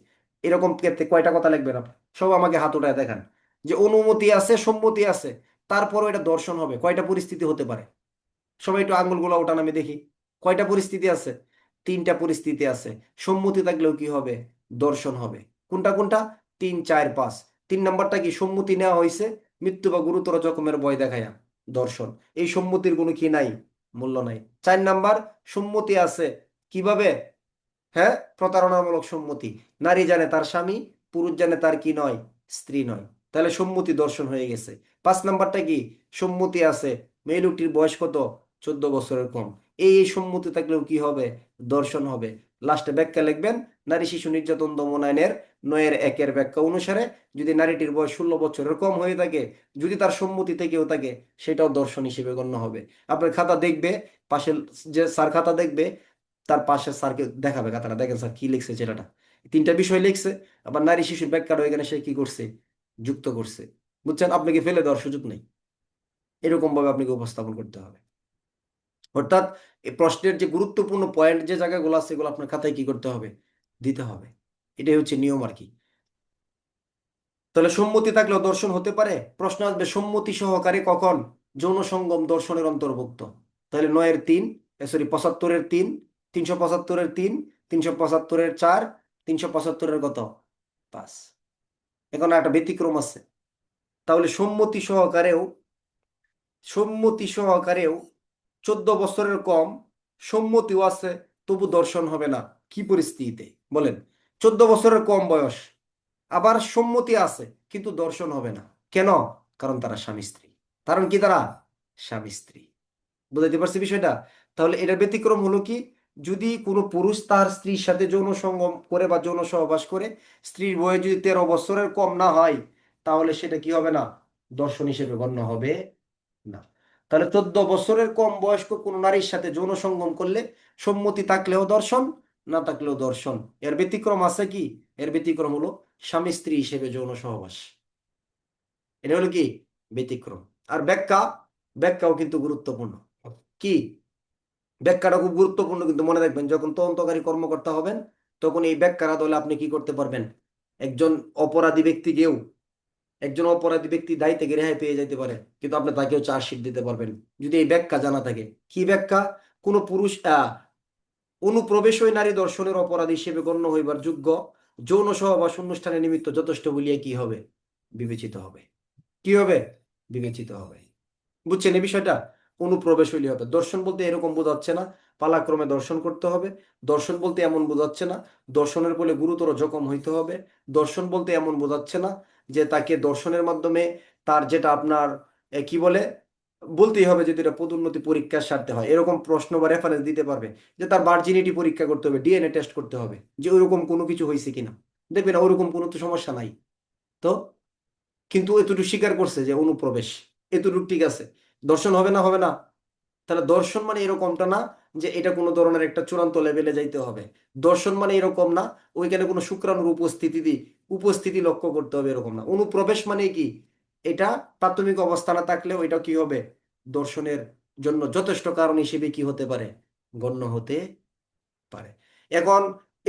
এরকম ক্ষেত্রে কয়টা কথা লিখবেন আপনি, সব আমাকে হাত উঠায় দেখান। যে অনুমতি আছে, সম্মতি আছে, তারপরও এটা দর্শন হবে, কয়টা পরিস্থিতি হতে পারে, সবাই একটু আঙ্গুলগুলো ওঠান আমি দেখি। কয়টা পরিস্থিতি আছে, 3টা পরিস্থিতি আছে। সম্মতি থাকলেও কি হবে, দর্শন হবে। কোনটা কোনটা, 3, 4, 5। 3 নাম্বারটা কি, সম্মতি নেওয়া হয়েছে মৃত্যু বা গুরুতর জখমের ভয় দেখায়া, দর্শন। এই সম্মতির কোনো কি নাই, মূল্য নাই। 4 নাম্বার, সম্মতি আছে কিভাবে, হ্যাঁ, প্রতারণামূলক সম্মতি, নারী জানে তার স্বামী, পুরুষ জানে তার কি নয়, স্ত্রী নয়, তাহলে সম্মতি দর্শন হয়ে গেছে। 5 নাম্বারটা কি, সম্মতি আছে, মেয়ে লোকটির বয়স কত, 14 বছরের কম, এই সম্মতি থাকলেও কি হবে, দর্শন হবে। লাস্টে ব্যাখ্যা লিখবেন, নারী শিশু নির্যাতন দমন আইনের 9-এর 1-এর ব্যাখ্যা অনুসারে যদি নারীটির বয়স 16 বছরের কম হয়ে থাকে, যদি তার সম্মতি থেকেও থাকে, সেটাও দর্শন হিসেবে গণ্য হবে। আপনার খাতা দেখবে, পাশে যে স্যার খাতা দেখবে, তার পাশে স্যারকে দেখাবে খাতাটা, দেখেন স্যার কি লিখছে ছেলেটা, 3টা বিষয় লিখছে, আবার নারী শিশুর ব্যাখ্যাটা এখানে সে কি করছে, যুক্ত করছে। বুঝছেন, আপনাকে ফেলে দেওয়ার সুযোগ নেই, এরকম ভাবে আপনাকে উপস্থাপন করতে হবে। অর্থাৎ এই প্রশ্নের যে গুরুত্বপূর্ণ পয়েন্ট যে জায়গাগুলো আছে সেগুলো আপনার খাতায় কি করতে হবে, দিতে হবে। এটাই হচ্ছে নিয়ম আর কি। তাহলে সম্মতি থাকলেও দর্শন হতে পারে। প্রশ্ন আসবে সম্মতি সহকারে কখন যৌন সঙ্গম দর্শনের অন্তর্ভুক্ত। তাহলে 9-এর 3, সরি 75-এর 3, 375-এর 3, 375-এর 4, 375-এর কত, 5। এখন একটা ব্যতিক্রম আছে। তাহলে সম্মতি সহকারেও 14 বছরের কম সম্মতিও আছে, তবু দর্শন হবে না। কি পরিস্থিতিতে বলেন? 14 বছরের কম বয়স, আবার সম্মতি আছে কিন্তু দর্শন হবে না। কেন? কারণ তারা স্বামী স্ত্রী। কারণ কি তারা স্বামী স্ত্রী। বুঝাইতে পারছি বিষয়টা? তাহলে এটার ব্যতিক্রম হলো কি, যদি কোনো পুরুষ তার স্ত্রীর সাথে যৌন সঙ্গম করে বা যৌন সহবাস করে, স্ত্রীর বয়স যদি 13 বছরের কম না হয়, তাহলে সেটা কি হবে না, দর্শন হিসেবে গণ্য হবে না। তাহলে 14 বছরের কম বয়স্ক কোনো নারীর সাথে যৌন সঙ্গম করলে সম্মতি থাকলেও দর্শন, না থাকলেও দর্শন। এর ব্যতিক্রম আছে কি? এর ব্যতিক্রম হলো স্বামী স্ত্রী হিসেবে যৌন সহবাস। এটা হলো কি ব্যতিক্রম। আর ব্যাখ্যাও কিন্তু গুরুত্বপূর্ণ। কি? ব্যাখ্যাটা খুব গুরুত্বপূর্ণ, কিন্তু মনে রাখবেন যখন তদন্তকারী কর্মকর্তা হবেন, তখন এই ব্যাখ্যার আদলে আপনি কি করতে পারবেন, একজন অপরাধী ব্যক্তিকেও, একজন অপরাধী ব্যক্তি দায়ী থেকে রেহাই পেয়ে যেতে পারে, কিন্তু আপনি তাকেও চার্জশিট দিতে পারবেন যদি এই ব্যাখ্যা জানা থাকে। কি ব্যাখ্যা? কোন পুরুষ অনুপ্রবেশই নারী দর্শনের অপরাধ হিসেবে গণ্য হইবার যোগ্য, যৌন সহবাস অনুষ্ঠানের নিমিত্ত যথেষ্ট বলিয়া কি হবে, বিবেচিত হবে। কি হবে? বিবেচিত হবে। বুঝছেন এই বিষয়টা? অনুপ্রবেশ হইলে হবে। দর্শন বলতে এরকম বোঝাচ্ছে না পালাক্রমে দর্শন করতে হবে। দর্শন বলতে এমন বোঝাচ্ছে না দর্শনের ফলে গুরুতর জখম হইতে হবে। দর্শন বলতে এমন বোঝাচ্ছে না যে তাকে দর্শনের মাধ্যমে তার যেটা আপনার কি বলে, বলতেই হবে যদি এটা পদোন্নতি পরীক্ষার স্বার্থে হয়, এরকম প্রশ্ন বা রেফারেন্স দিতে পারবে যে তার ভার্জিনিটি পরীক্ষা করতে হবে, ডিএনএ টেস্ট করতে হবে, যে ওইরকম কোনো কিছু হয়েছে কিনা। দেখবেন ওইরকম কোনো তো সমস্যা নাই। তো কিন্তু এতটুকু স্বীকার করছে যে অনুপ্রবেশ, এতটুকু ঠিক আছে। দর্শন হবে না, হবে না? তাহলে দর্শন মানে এরকমটা না যে এটা কোনো ধরনের একটা চূড়ান্ত লেভেলে যাইতে হবে। দর্শন মানে এরকম না ওইখানে কোনো শুক্রাণুর উপস্থিতি লক্ষ্য করতে হবে, এরকম না। অনুপ্রবেশ মানে কি, এটা প্রাথমিক অবস্থা না থাকলেও এটা কি হবে, দর্শনের জন্য যথেষ্ট কারণ হিসেবে কি হতে পারে, গণ্য হতে পারে। এখন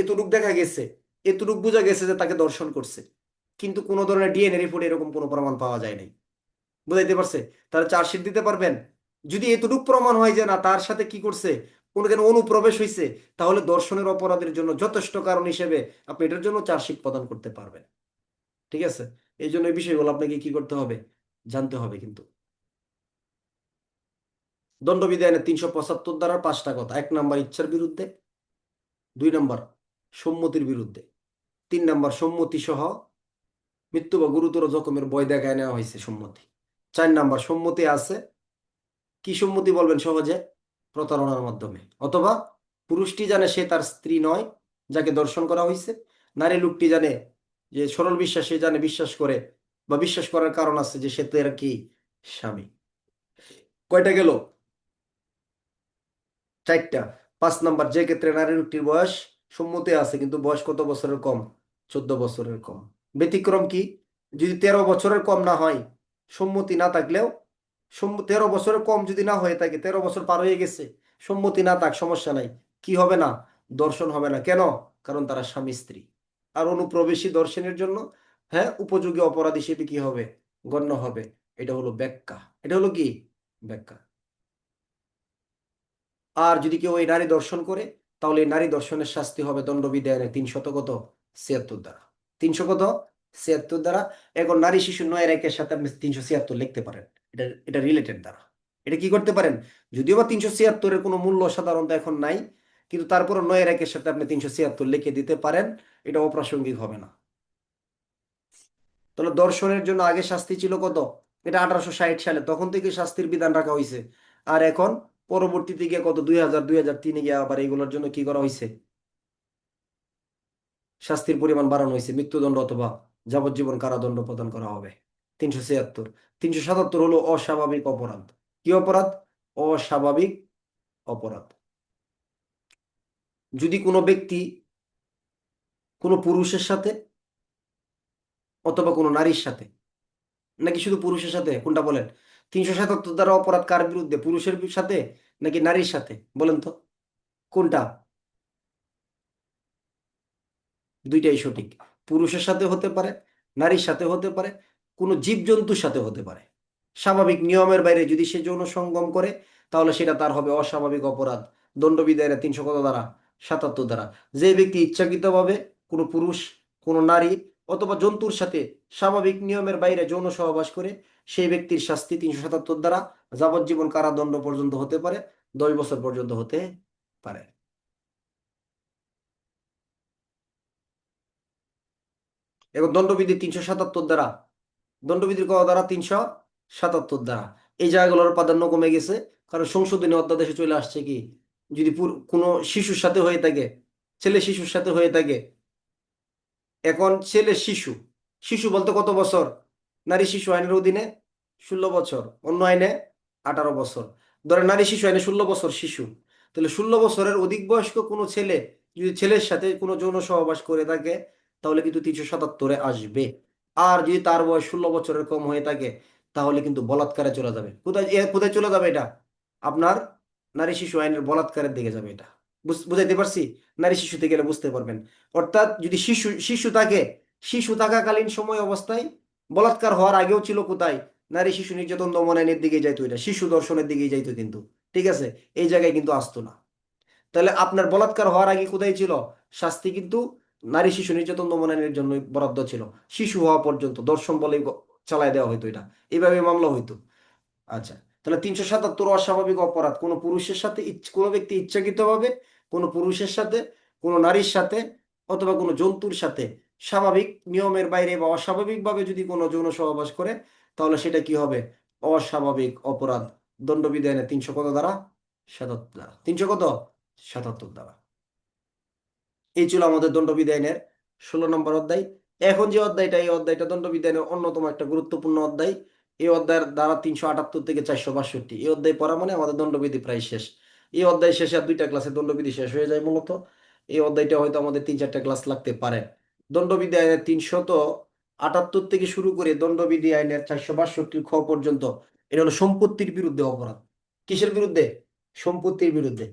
এতটুক দেখা গেছে, এতটুক বোঝা গেছে যে তাকে দর্শন করছে, কিন্তু কোনো ধরনের ডিএনএ রিপোর্টে এরকম কোনো প্রমাণ পাওয়া যায় নাই। বুঝাইতে পারছে? তাহলে চার্জশিট দিতে পারবেন? যদি এতটুকু প্রমাণ হয় যে না তার সাথে কি করছে, কোনো কেন অনুপ্রবেশ হয়েছে, তাহলে দর্শনের অপরাধের জন্য যথেষ্ট কারণ হিসেবে আপনি এটার জন্য চার্জশিট প্রদান করতে পারবেন। ঠিক আছে? এই জন্য এই বিষয়গুলো আপনাকে কি করতে হবে, জানতে হবে কিন্তু। দণ্ডবিধানের 375 ধারার 5টা কথা: 1 নম্বর ইচ্ছার বিরুদ্ধে, 2 নম্বর সম্মতির বিরুদ্ধে, 3 নম্বর সম্মতি সহ মৃত্যু বা গুরুতর জখমের ভয় দেখায় নেওয়া হয়েছে সম্মতি, 4 নম্বর সম্মতি আছে, কি সম্মতি বলবেন সহজে, প্রতারণার মাধ্যমে, অথবা পুরুষটি জানে সে তার স্ত্রী নয় যাকে দর্শন করা হয়েছে, নারী লোকটি জানে যে সরল বিশ্বাস, সে জানে বিশ্বাস করে বা বিশ্বাস করার কারণ আছে যে সে তার কি স্বামী। কয়টা গেল? 4টা। 5 নম্বর যে ক্ষেত্রে নারী লোকটির বয়স সম্মতি আছে কিন্তু বয়স কত বছরের কম, 14 বছরের কম। ব্যতিক্রম কি? যদি 13 বছরের কম না হয়, সম্মতি না থাকলেও, 13 বছরের কম যদি না হয়ে থাকে, 13 বছর পার হয়ে গেছে, সম্মতি না থাক সমস্যা নাই, কি হবে না, দর্শন হবে না। কেন? কারণ তারা স্বামী স্ত্রী। আর অনুপ্রবেশী দর্শনের জন্য হ্যাঁ উপযোগী অপরাধ হিসেবে কি হবে, গণ্য হবে। এটা হলো ব্যাখ্যা, এটা হলো কি ব্যাখ্যা। আর যদি কেউ এই নারী দর্শন করে, তাহলে এই নারী দর্শনের শাস্তি হবে দণ্ডবিধানের 376 ধারা। 376 ধারা। এখন নারী শিশু 9-এর 1-এর সাথে আপনি 376 লিখতে পারেন। এটা এটা রিলেটেড ধারা। এটা কি করতে পারেন, যদিও বা 376-এর কোনো মূল্য সাধারণত এখন নাই, কিন্তু তারপর 9-এর 1-এর সাথে আপনি 376 লিখে দিতে পারেন। এটা অপ্রাসঙ্গিক হবে না। তাহলে দর্শনের জন্য আগে শাস্তি ছিল কত, এটা 1860 সালে, তখন থেকে শাস্তির বিধান রাখা হয়েছে। আর এখন পরবর্তীতে গিয়ে কত 2000 2003-এ গিয়ে আবার এইগুলোর জন্য কি করা হয়েছে, শাস্তির পরিমাণ বাড়ানো হয়েছে, মৃত্যুদণ্ড অথবা যাবজ্জীবন কারাদণ্ড প্রদান করা হবে। 376। 377 হলো অস্বাভাবিক অপরাধ। কি অপরাধ? অস্বাভাবিক অপরাধ। যদি কোনো ব্যক্তি কোনো পুরুষের সাথে অথবা কোনো নারীর সাথে, নাকি শুধু পুরুষের সাথে, কোনটা বলেন? 377 দ্বারা অপরাধ কার বিরুদ্ধে, পুরুষের সাথে নাকি নারীর সাথে? বলেন তো কোনটা? দুইটাই সঠিক। পুরুষের সাথে হতে পারে, নারীর সাথে হতে পারে, কোনো জীবজন্তুর সাথে হতে পারে। স্বাভাবিক নিয়মের বাইরে যদি সে যৌন সঙ্গম করে, তাহলে সেটা তার হবে অস্বাভাবিক অপরাধ। দণ্ডবিধানের 300 কত ধারা? 77 ধারা। যে ব্যক্তি ইচ্ছাকৃতভাবে কোনো পুরুষ, কোনো নারী অথবা জন্তুর সাথে স্বাভাবিক নিয়মের বাইরে যৌন সহবাস করে, সেই ব্যক্তির শাস্তি 377 দ্বারা যাবজ্জীবন কারাদণ্ড পর্যন্ত হতে পারে, 10 বছর পর্যন্ত হতে পারে। এবং দণ্ডবিধি 377 দ্বারা, দণ্ডবিধির ক ধারা? 377 দ্বারা। এই জায়গাগুলোর প্রাধান্য কমে গেছে, কারণ সংশোধনী অধ্যাদেশে চলে আসছে কি, যদি কোনো শিশুর সাথে হয়ে থাকে, ছেলে শিশুর সাথে হয়ে থাকে, এখন ছেলে শিশু, শিশু বলতে কত বছর? নারী শিশু আইনের অধীনে 16 বছর, অন্য আইনে 18 বছর। ধরে নারী শিশু আইনে 16 বছর শিশু, তাহলে 16 বছরের অধিক বয়স্ক কোনো ছেলে যদি ছেলের সাথে কোনো যৌন সহবাস করে থাকে, তাহলে কিন্তু 377-এ আসবে। আর যদি তার বয়স 16 বছরের কম হয়ে থাকে, তাহলে কিন্তু বলাৎকারে চলে যাবে। কোথায় কোথায় চলে যাবে এটা? আপনার নারী শিশু আইনের বলাৎকারের দিকে যাবে এটা। বুঝাইতে পারছি? নারী শিশুতে গেলে বুঝতে পারবেন। অর্থাৎ যদি শিশু শিশু থাকে, শিশু থাকাকালীন সময় অবস্থায় বলাৎকার হওয়ার আগেও ছিল কোথায়? নারী শিশু নির্যাতন দমন আইনের দিকে যাইতো, এটা শিশু দর্শনের দিকেই যাইতো কিন্তু। ঠিক আছে, এই জায়গায় কিন্তু আসতো না। তাহলে আপনার বলাৎকার হওয়ার আগে কোথায় ছিল? শাস্তি কিন্তু নারী শিশু নির্যাতন দমন আইনের জন্য বরাদ্দ ছিল। শিশু হওয়া পর্যন্ত দর্শন বলে চালায় দেওয়া হইতো, এটা এইভাবে মামলা হইতো। আচ্ছা, তাহলে 377 অস্বাভাবিক অপরাধ, কোনো পুরুষের সাথে কোনো ব্যক্তি ইচ্ছাকৃতভাবে কোনো পুরুষের সাথে, কোনো নারীর সাথে অথবা কোনো জন্তুর সাথে স্বাভাবিক নিয়মের বাইরে বা অস্বাভাবিকভাবে যদি কোনো যৌন সহবাস করে, তাহলে সেটা কি হবে? অস্বাভাবিক অপরাধ। দণ্ডবিধানে 300 কত দ্বারা? 77 দ্বারা। 300 কত? 77 দ্বারা। এই ছিল আমাদের দণ্ডবিধানের 16 নম্বর অধ্যায়। এখন যে অধ্যায়টা, এই অধ্যায়টা দণ্ডবিধানের অন্যতম একটা গুরুত্বপূর্ণ অধ্যায়। এই অধ্যায়ের দ্বারা 378 থেকে 462, এই অধ্যায় পড়া মানে আমাদের দণ্ডবিধি প্রায় শেষ। এই অধ্যায় শেষে আর 2টা ক্লাসে দণ্ডবিধি শেষ হয়ে যায় মূলত। এই অধ্যায়টা হয়তো আমাদের 3-4টা ক্লাস লাগতে পারে। দণ্ডবিধি আইনের 378 থেকে শুরু করে দণ্ডবিধি আইনের 462 খ পর্যন্ত, এটা হলো সম্পত্তির বিরুদ্ধে অপরাধ। কিসের বিরুদ্ধে? সম্পত্তির বিরুদ্ধে।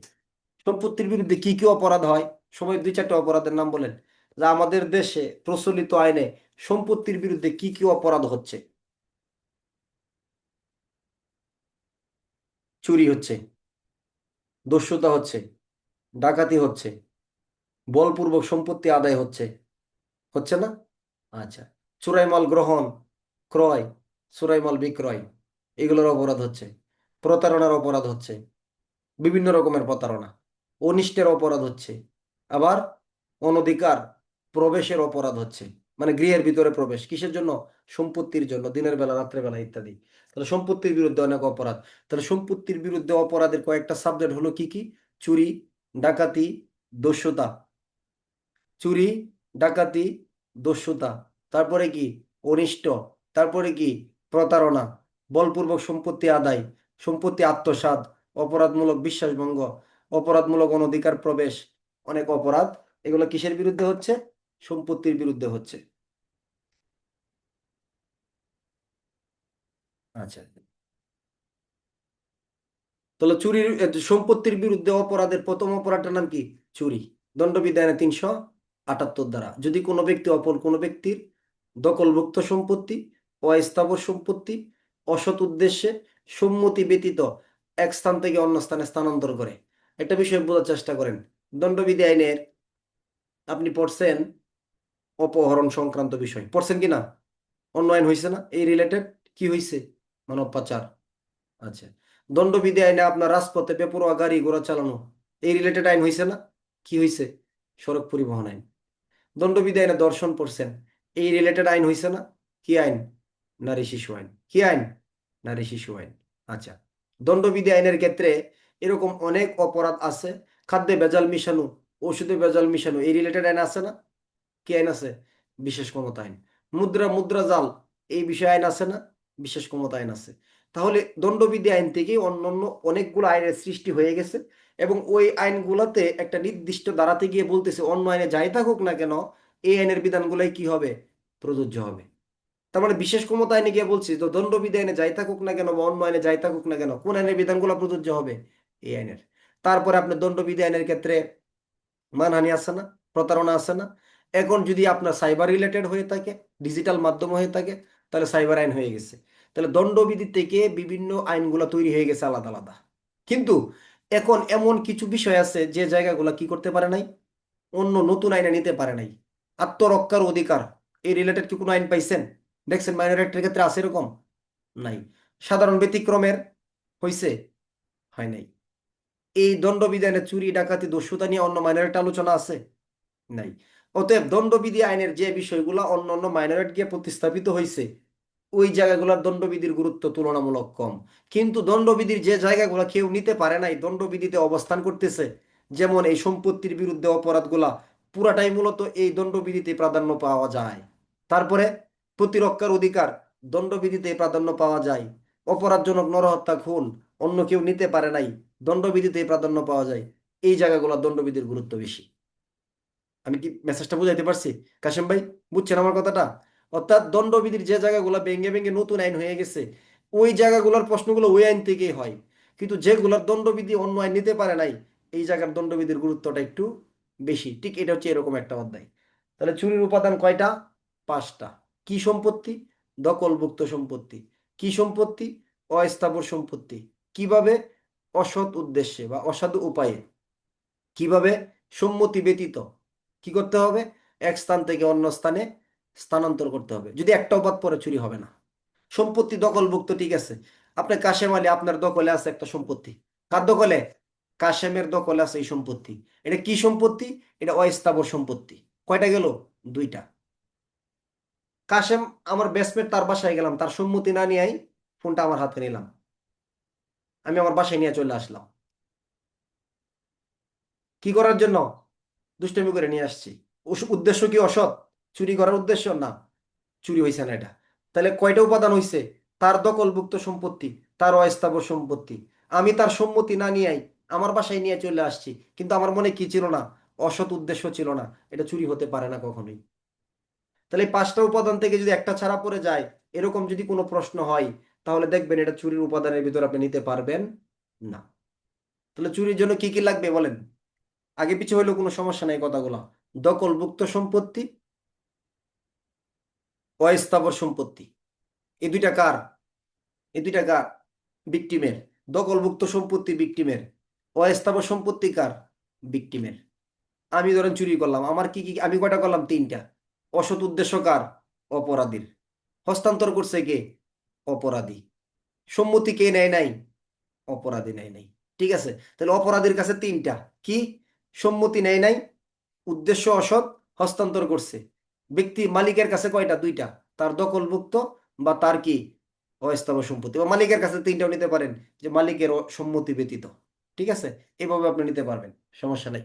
সম্পত্তির বিরুদ্ধে কি কি অপরাধ হয়? সবাই 2-4টা অপরাধের নাম বলেন, যা আমাদের দেশে প্রচলিত আইনে সম্পত্তির বিরুদ্ধে কি কি অপরাধ হচ্ছে। চুরি হচ্ছে, দস্যুতা হচ্ছে, ডাকাতি হচ্ছে, বলপূর্বক সম্পত্তি আদায় হচ্ছে, হচ্ছে না? আচ্ছা, চোরাই মাল গ্রহণ, ক্রয়, চোরাই মাল বিক্রয়, এগুলোর অপরাধ হচ্ছে। প্রতারণার অপরাধ হচ্ছে, বিভিন্ন রকমের প্রতারণা। অনিষ্টের অপরাধ হচ্ছে। আবার অনধিকার প্রবেশের অপরাধ হচ্ছে, মানে গৃহের ভিতরে প্রবেশ কিসের জন্য? সম্পত্তির জন্য, দিনের বেলা রাত্রের বেলা ইত্যাদি। তাহলে সম্পত্তির বিরুদ্ধে অনেক অপরাধ। তাহলে সম্পত্তির বিরুদ্ধে অপরাধের কয়েকটা সাবজেক্ট হলো কি কি? চুরি, ডাকাতি, দস্যুতা। চুরি, ডাকাতি, দস্যুতা, তারপরে কি? অনিষ্ট, তারপরে কি? প্রতারণা, বলপূর্বক সম্পত্তি আদায়, সম্পত্তি আত্মসাৎ, অপরাধমূলক বিশ্বাসভঙ্গ, অপরাধমূলক অনধিকার প্রবেশ, অনেক অপরাধ। এগুলো কিসের বিরুদ্ধে হচ্ছে? সম্পত্তির বিরুদ্ধে হচ্ছে। আচ্ছা, তাহলে চুরির সম্পত্তির বিরুদ্ধে অপরাধের প্রথম অপরাধটার নাম কি? চুরি। দণ্ডবিধানে 378 দ্বারা, যদি কোনো ব্যক্তি অপর কোনো ব্যক্তির দখলভুক্ত সম্পত্তি, অস্থাবর সম্পত্তি অসৎ উদ্দেশ্যে সম্মতি ব্যতীত এক স্থান থেকে অন্য স্থানে স্থানান্তর করে। একটা বিষয় বোঝার চেষ্টা করেন। দণ্ডবিধি আইনের আপনি পড়ছেন অপহরণ সংক্রান্ত বিষয়, পড়ছেন কি না? অন্য আইন হয়েছে না এই রিলেটেড? কি হয়েছে? মানব পাচার। আচ্ছা, দণ্ডবিধি আইনে আপনার রাজপথে বেপরোয়া গাড়ি ঘোড়া চালানো, এই রিলেটেড আইন হয়েছে না? কি হয়েছে? সড়ক পরিবহন আইন। দণ্ডবিধি আইনে দর্শন পড়ছেন, এই রিলেটেড আইন হয়েছে না? কি আইন? নারী শিশু আইন। কি আইন? নারী শিশু আইন। আচ্ছা, দণ্ডবিধি আইনের ক্ষেত্রে এরকম অনেক অপরাধ আছে। খাদ্যে ভেজাল মিশানো, ওষুধে ভেজাল মিশানো, এই রিলেটেড আইন আছে না? কি আইন আছে? বিশেষ ক্ষমতা আইন। মুদ্রা জাল, এই বিষয়ে আইন আছে না? বিশেষ ক্ষমতা আইন আছে। তাহলে দণ্ডবিধি আইন থেকে অন্যান্য অনেকগুলো আইনের সৃষ্টি হয়ে গেছে, এবং ওই আইনগুলোতে একটা নির্দিষ্ট দাঁড়াতে গিয়ে বলতেছে অন্য আইনে যাই থাকুক না কেন, এই আইনের বিধানগুলাই কি হবে? প্রযোজ্য হবে। তার মানে বিশেষ ক্ষমতা আইনে গিয়ে বলছি তো দণ্ডবিধি আইনে যাই থাকুক না কেন বা অন্য আইনে যাই থাকুক না কেন, কোন আইনের বিধানগুলো প্রযোজ্য হবে? এই আইনের। তারপরে আপনার দণ্ডবিধি আইনের ক্ষেত্রে মানহানি আছে না, প্রতারণা আছে না। এখন যদি আপনার সাইবার রিলেটেড হয়ে থাকে, ডিজিটাল মাধ্যম হয়ে থাকে, তাহলে সাইবার আইন হয়ে গেছে। তাহলে দণ্ডবিধি থেকে বিভিন্ন আইনগুলো তৈরি হয়ে গেছে আলাদা আলাদা। কিন্তু এখন এমন কিছু বিষয় আছে যে জায়গাগুলো কি করতে পারে নাই, অন্য নতুন আইনে নিতে পারে নাই। আত্মরক্ষার অধিকার, এই রিলেটেড কি কোনো আইন পাইছেন? দেখছেন মাইনরিটির ক্ষেত্রে আছে এরকম? নাই। সাধারণ ব্যতিক্রমের হইছে? হয় নাই। এই দণ্ডবিধানে চুরি ডাকাতি দস্যুতা নিয়ে অন্য মাইনরিটি আলোচনা আছে? নাই। অতএব দণ্ডবিধি আইনের যে বিষয়গুলো অন্য অন্য মাইনরিটি গিয়ে প্রতিস্থাপিত হয়েছে, ওই জায়গাগুলোর দণ্ডবিধির গুরুত্ব তুলনামূলক কম। কিন্তু দণ্ডবিধির যে জায়গাগুলো কেউ নিতে পারে নাই, দণ্ডবিধিতে অবস্থান করতেছে, যেমন এই সম্পত্তির বিরুদ্ধে অপরাধগুলা, পুরাটাই মূলত এই দণ্ডবিধিতে প্রাধান্য পাওয়া যায়। তারপরে প্রতিরক্ষার অধিকার, দণ্ডবিধিতে প্রাধান্য পাওয়া যায়। অপরাধজনক নরহত্যা, খুন, অন্য কেউ নিতে পারে নাই, দণ্ডবিধিতে প্রাধান্য পাওয়া যায়। এই জায়গাগুলোর দণ্ডবিধির গুরুত্ব বেশি। আমি কি মেসেজটা বুঝাইতে পারছি কাশেম ভাই? বুঝছেন আমার কথাটা? অর্থাৎ দণ্ডবিধির যে জায়গাগুলো ভেঙে ভেঙে নতুন আইন হয়ে গেছে, ওই জায়গাগুলোর প্রশ্নগুলো ওই আইন থেকেই হয়। কিন্তু যেগুলোর দণ্ডবিধি অন্য আইন নিতে পারে নাই, এই জায়গার দণ্ডবিধির গুরুত্বটা একটু বেশি। ঠিক এটা হচ্ছে এরকম একটা অধ্যায়। তাহলে চুরির উপাদান কয়টা? পাঁচটা। কি সম্পত্তি? দখলভুক্ত সম্পত্তি। কি সম্পত্তি? অস্থাবর সম্পত্তি। কিভাবে? অসৎ উদ্দেশ্যে বা অসাধু উপায়ে। কিভাবে? সম্মতি ব্যতীত। কি করতে হবে? এক স্থান থেকে অন্য স্থানে স্থানান্তর করতে হবে। যদি একটাও বাদ পরে চুরি হবে না। সম্পত্তি দখলভুক্ত, ঠিক আছে। আপনার কাশেম আলী, আপনার দখলে আছে একটা সম্পত্তি। কার দখলে? কাশেমের দখলে আছে এই সম্পত্তি। এটা কি সম্পত্তি? এটা অস্থাবর সম্পত্তি। কয়টা গেল? দুইটা। কাশেম আমার বেসমেট, তার বাসায় গেলাম, তার সম্মতি না নিয়েই ফোনটা আমার হাতে নিলাম, আমি আমার বাসায় নিয়ে চলে আসলাম। কি করার জন্য? দুষ্টামি করে নিয়ে আসছি। উদ্দেশ্য কি অসৎ? চুরি করার উদ্দেশ্য না। চুরি হয়েছে না এটা। তাহলে কয়টা উপাদান হয়েছে? তার দখলভুক্ত সম্পত্তি, তার অস্থাবর সম্পত্তি। আমি তার সম্মতি না নিয়েই আমার বাসায় নিয়ে চলে আসছি, কিন্তু আমার মনে কি ছিল না? অসৎ উদ্দেশ্য ছিল না। এটা চুরি হতে পারে না কখনোই। তাহলে এই পাঁচটা উপাদান থেকে যদি একটা ছাড়া পড়ে যায়, এরকম যদি কোনো প্রশ্ন হয়, তাহলে দেখবেন এটা চুরির উপাদানের ভিতর আপনি নিতে পারবেন না। তাহলে চুরির জন্য কি কি লাগবে বলেন? আগে পিছে হইলেও কোনো সমস্যা নাই কথাগুলো। দখলভুক্ত সম্পত্তি, অস্থাবর সম্পত্তি। এই দুইটা কার? এই দুইটা কার? ভিকটিমের। দখলভুক্ত সম্পত্তি ভিকটিমের, অস্থাবর সম্পত্তি কার? ভিকটিমের। আমি ধরেন চুরি করলাম, আমার কি কি, আমি কয়টা করলাম? তিনটা। অসৎ উদ্দেশ্য কার? অপরাধীর। হস্তান্তর করছে কে? অপরাধী। সম্মতি কে নেয় নাই? অপরাধী নেয় নাই। ঠিক আছে। তাহলে অপরাধীর কাছে তিনটা কি? সম্মতি নেয় নাই, উদ্দেশ্য অসৎ, হস্তান্তর করছে। ব্যক্তি মালিকের কাছে কয়টা? দুইটা। তার দখলভুক্ত বা তার কি? অস্থাবর সম্পত্তি। বা মালিকের কাছে তিনটাও নিতে পারেন, যে মালিকের সম্মতি ব্যতীত। ঠিক আছে। এভাবে আপনি নিতে পারবেন, সমস্যা নেই।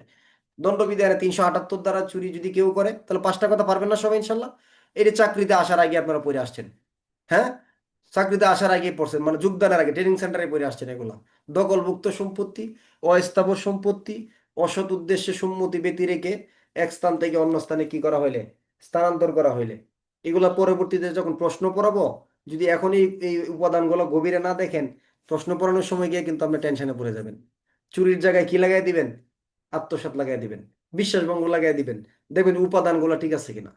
দণ্ডবিধানে 378 দ্বারা চুরি যদি কেউ করে, তাহলে পাঁচটা কথা পারবেন না সবাই ইনশাল্লাহ? এটা চাকরিতে আসার আগে আপনারা পড়ে আসছেন। হ্যাঁ, চাকরিতে আসার আগে পড়ছেন, মানে যোগদানের আগে ট্রেনিং সেন্টারে পড়ে আসছেন এগুলো। দখলভুক্ত সম্পত্তি, অস্থাবর সম্পত্তি, অসৎ উদ্দেশ্যে সম্মতি ব্যতি রেখে এক স্থান থেকে অন্য স্থানে কি করা হইলে? স্থানান্তর করা হইলে। এগুলা পরবর্তীতে যখন প্রশ্ন পড়াবো, যদি এখনই এই উপাদানগুলো গভীরে না দেখেন, প্রশ্ন পড়ানোর সময় গিয়ে কিন্তু আপনি টেনশনে পড়ে যাবেন। চুরির জায়গায় কি লাগাই দিবেন? আত্মসাৎ লাগাই দিবেন, বিশ্বাসভঙ্গ লাগাই দিবেন। দেখবেন উপাদানগুলো ঠিক আছে কিনা।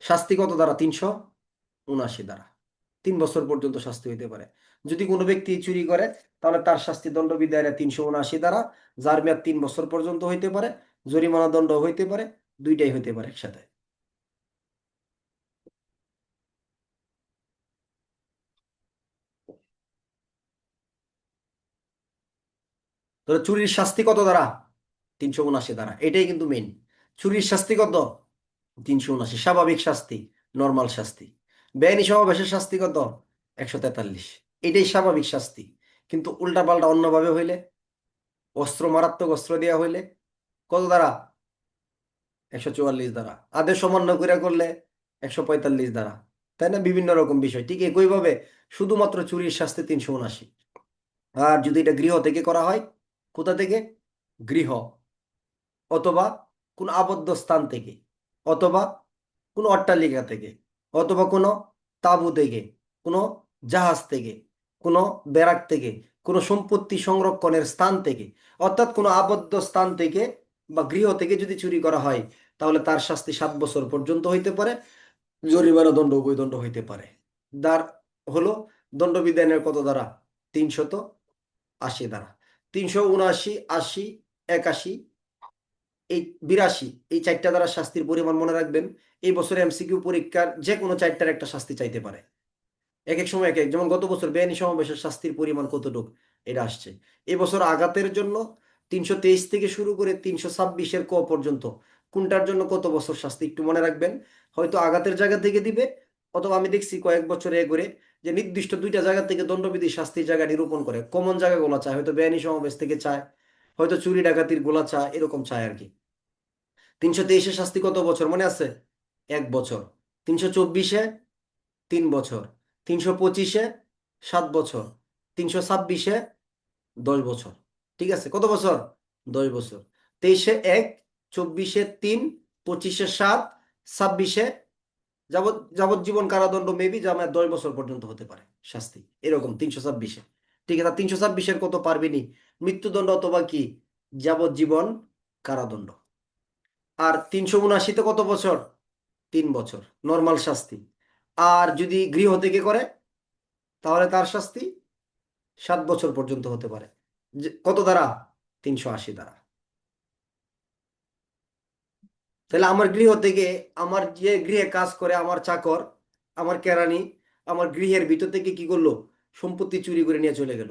শাস্তি কত দ্বারা? 379 দ্বারা। 3 বছর পর্যন্ত শাস্তি হইতে পারে। যদি কোনো ব্যক্তি চুরি করে, তাহলে তার শাস্তি দণ্ডবিধানে 379 দ্বারা, যার মেয়াদ 3 বছর পর্যন্ত হইতে পারে। জরিমানা দণ্ড হইতে পারে, দুইটাই হইতে পারে একসাথে। তাহলে চুরির শাস্তি কত দ্বারা? 379 দ্বারা। এটাই কিন্তু মেইন। চুরির শাস্তি কত? 379 স্বাভাবিক শাস্তি, নর্মাল শাস্তি। বেআইনি সমাবেশের শাস্তি কত? 143। এটাই স্বাভাবিক শাস্তি। কিন্তু উল্টা পাল্টা অন্যভাবে হইলে, অস্ত্র, মারাত্মক অস্ত্র দেওয়া হইলে, কত দ্বারা? 144 দ্বারা। আদেশ অমান্য করে করলে 145 দ্বারা। তাই না? বিভিন্ন রকম বিষয়। ঠিক একইভাবে শুধুমাত্র চুরির শাস্তি 379। আর যদি এটা গৃহ থেকে করা হয়, কোথা থেকে? গৃহ, অথবা কোন আবদ্ধ স্থান থেকে, অথবা কোনো অট্টালিকা থেকে, অথবা কোনো তাঁবু থেকে, কোনো জাহাজ থেকে, কোনো ব্যারাক থেকে, কোনো সম্পত্তি সংরক্ষণের স্থান থেকে, অর্থাৎ কোনো আবদ্ধ স্থান থেকে বা গৃহ থেকে যদি চুরি করা হয়, তাহলে তার শাস্তি 7 বছর পর্যন্ত হইতে পারে, জরিমানা দণ্ড উভয় দণ্ড হইতে পারে। দ্বার হলো দণ্ডবিধানের কত ধারা? 380 ধারা। 379, 80, 81, এই 82, এই চারটা দ্বারা শাস্তির পরিমাণ মনে রাখবেন। এই বছর এমসিকিউ পরীক্ষার যে কোনো চারটার একটা শাস্তি চাইতে পারে, এক এক সময় এক এক। যেমন গত বছর বেআইনি সমাবেশের শাস্তির পরিমাণ কতটুক এটা আসছে। এবছর আঘাতের জন্য 323 থেকে শুরু করে 326-এর ক পর্যন্ত কোনটার জন্য কত বছর শাস্তি একটু মনে রাখবেন। হয়তো আঘাতের জায়গা থেকে দিবে, অথবা আমি দেখছি কয়েক বছরে করে যে নির্দিষ্ট দুইটা জায়গা থেকে দণ্ডবিধি শাস্তির জায়গা নিরূপণ করে, কমন জায়গাগুলো চায়, হয়তো বেআইনি সমাবেশ থেকে চায়, হয়তো চুরি ডাকাতির গোলা চায়, এরকম চায় আর কি। 323-এর শাস্তি কত বছর মনে আছে? 1 বছর। 324-এ 3 বছর। 325-এ 7 বছর। 326-এ 10 বছর। ঠিক আছে, কত বছর? 10 বছর। 23-এ 1, 24-এ 3, 25-এ 7, 26-এ যাবজ্জীবন কারাদণ্ড, মেবি জামায় 10 বছর পর্যন্ত হতে পারে শাস্তি, এরকম 326-এ। ঠিক আছে, 326-এর কত পারবেনি? মৃত্যুদণ্ড অথবা কি যাবজ্জীবন কারাদণ্ড। আর 379-তে কত বছর? 3 বছর নর্মাল শাস্তি। আর যদি গৃহ থেকে করে, তাহলে তার শাস্তি 7 বছর পর্যন্ত হতে পারে। কত দ্বারা? 380 দ্বারা। তাহলে আমার গৃহ থেকে, আমার যে গৃহে কাজ করে আমার চাকর, আমার কেরানি, আমার গৃহের ভিতর থেকে কি করলো? সম্পত্তি চুরি করে নিয়ে চলে গেল।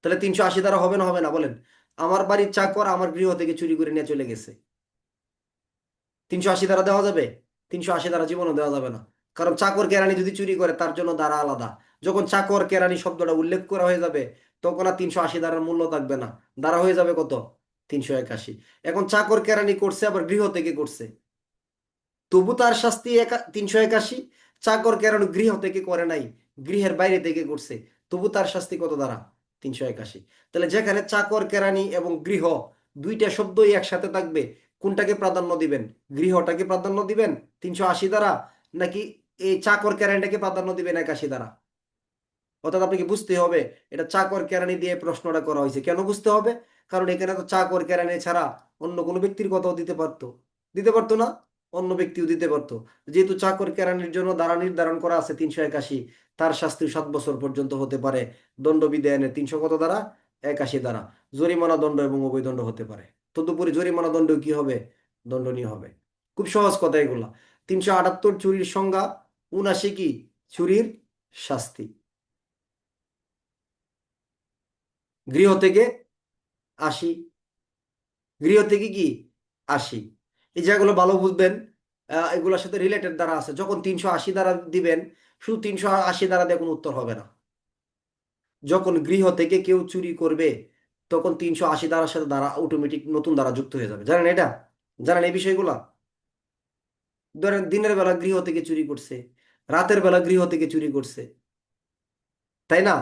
তাহলে 380 দ্বারা হবে না? হবে না বলেন? আমার বাড়ির চাকর আমার গৃহ থেকে চুরি করে নিয়ে চলে গেছে, 380 দ্বারা দেওয়া যাবে? 380 দ্বারা জীবনও দেওয়া যাবে না। কারণ চাকর কেরানি যদি চুরি করে তার জন্য দ্বারা আলাদা। যখন চাকর কেরানি শব্দটা উল্লেখ করা হয়ে যাবে, তখন আর 380 দ্বারার মূল্য থাকবে না, দ্বারা হয়ে যাবে কত? 381। এখন চাকর কেরানি করছে, আবার গৃহ থেকে করছে, তবু তার শাস্তি 381। চাকর কেরানি গৃহ থেকে করে নাই, গৃহের বাইরে থেকে করছে, তবু তার শাস্তি কত দ্বারা? 381। তাহলে যেখানে চাকর কেরানি এবং গৃহ দুইটা শব্দই একসাথে থাকবে, কোনটাকে প্রাধান্য দিবেন? গৃহটাকে প্রাধান্য দিবেন 380 দ্বারা, নাকি এই চাকর কেরানিটাকে প্রাধান্য দিবেন 81 দ্বারা? অর্থাৎ আপনাকে বুঝতে হবে এটা চাকর কেরানি দিয়ে প্রশ্নটা করা হয়েছে। কেন বুঝতে হবে? কারণ এখানে তো চাকর কেরানি ছাড়া অন্য কোনো ব্যক্তির কথাও দিতে পারতো, দিতে পারতো না? অন্য ব্যক্তিও দিতে পারতো। যেহেতু চাকর কেরানির জন্য দ্বারা নির্ধারণ করা আছে 381, তার শাস্তি 7 বছর পর্যন্ত হতে পারে। দণ্ডবিধি আইনের 300 কত দ্বারা? 81 দ্বারা। জরিমানা দণ্ড এবং অবৈদণ্ড হতে পারে। তদুপরি জরিমানা দণ্ড কি হবে? দণ্ডনীয় হবে। খুব সহজ কথা এগুলা। 378 চুরির সংজ্ঞা। 79 কি? চুরির শাস্তি। গৃহ থেকে 80, গৃহ থেকে কি 80, এই জায়গাগুলো ভালো বুঝবেন। এগুলোর সাথে রিলেটেড দ্বারা আছে। যখন 380 দ্বারা দিবেন, শুধু 380 দ্বারা দিয়ে কোনো উত্তর হবে না। যখন গৃহ থেকে কেউ চুরি করবে, তখন 380 দ্বারার সাথে দ্বারা অটোমেটিক নতুন দ্বারা যুক্ত হয়ে যাবে। জানেন এটা? জানেন এই বিষয়গুলা? ধরেন দিনের বেলা গৃহ থেকে চুরি করছে, রাতের বেলা গৃহ থেকে চুরি করছে, তাই না?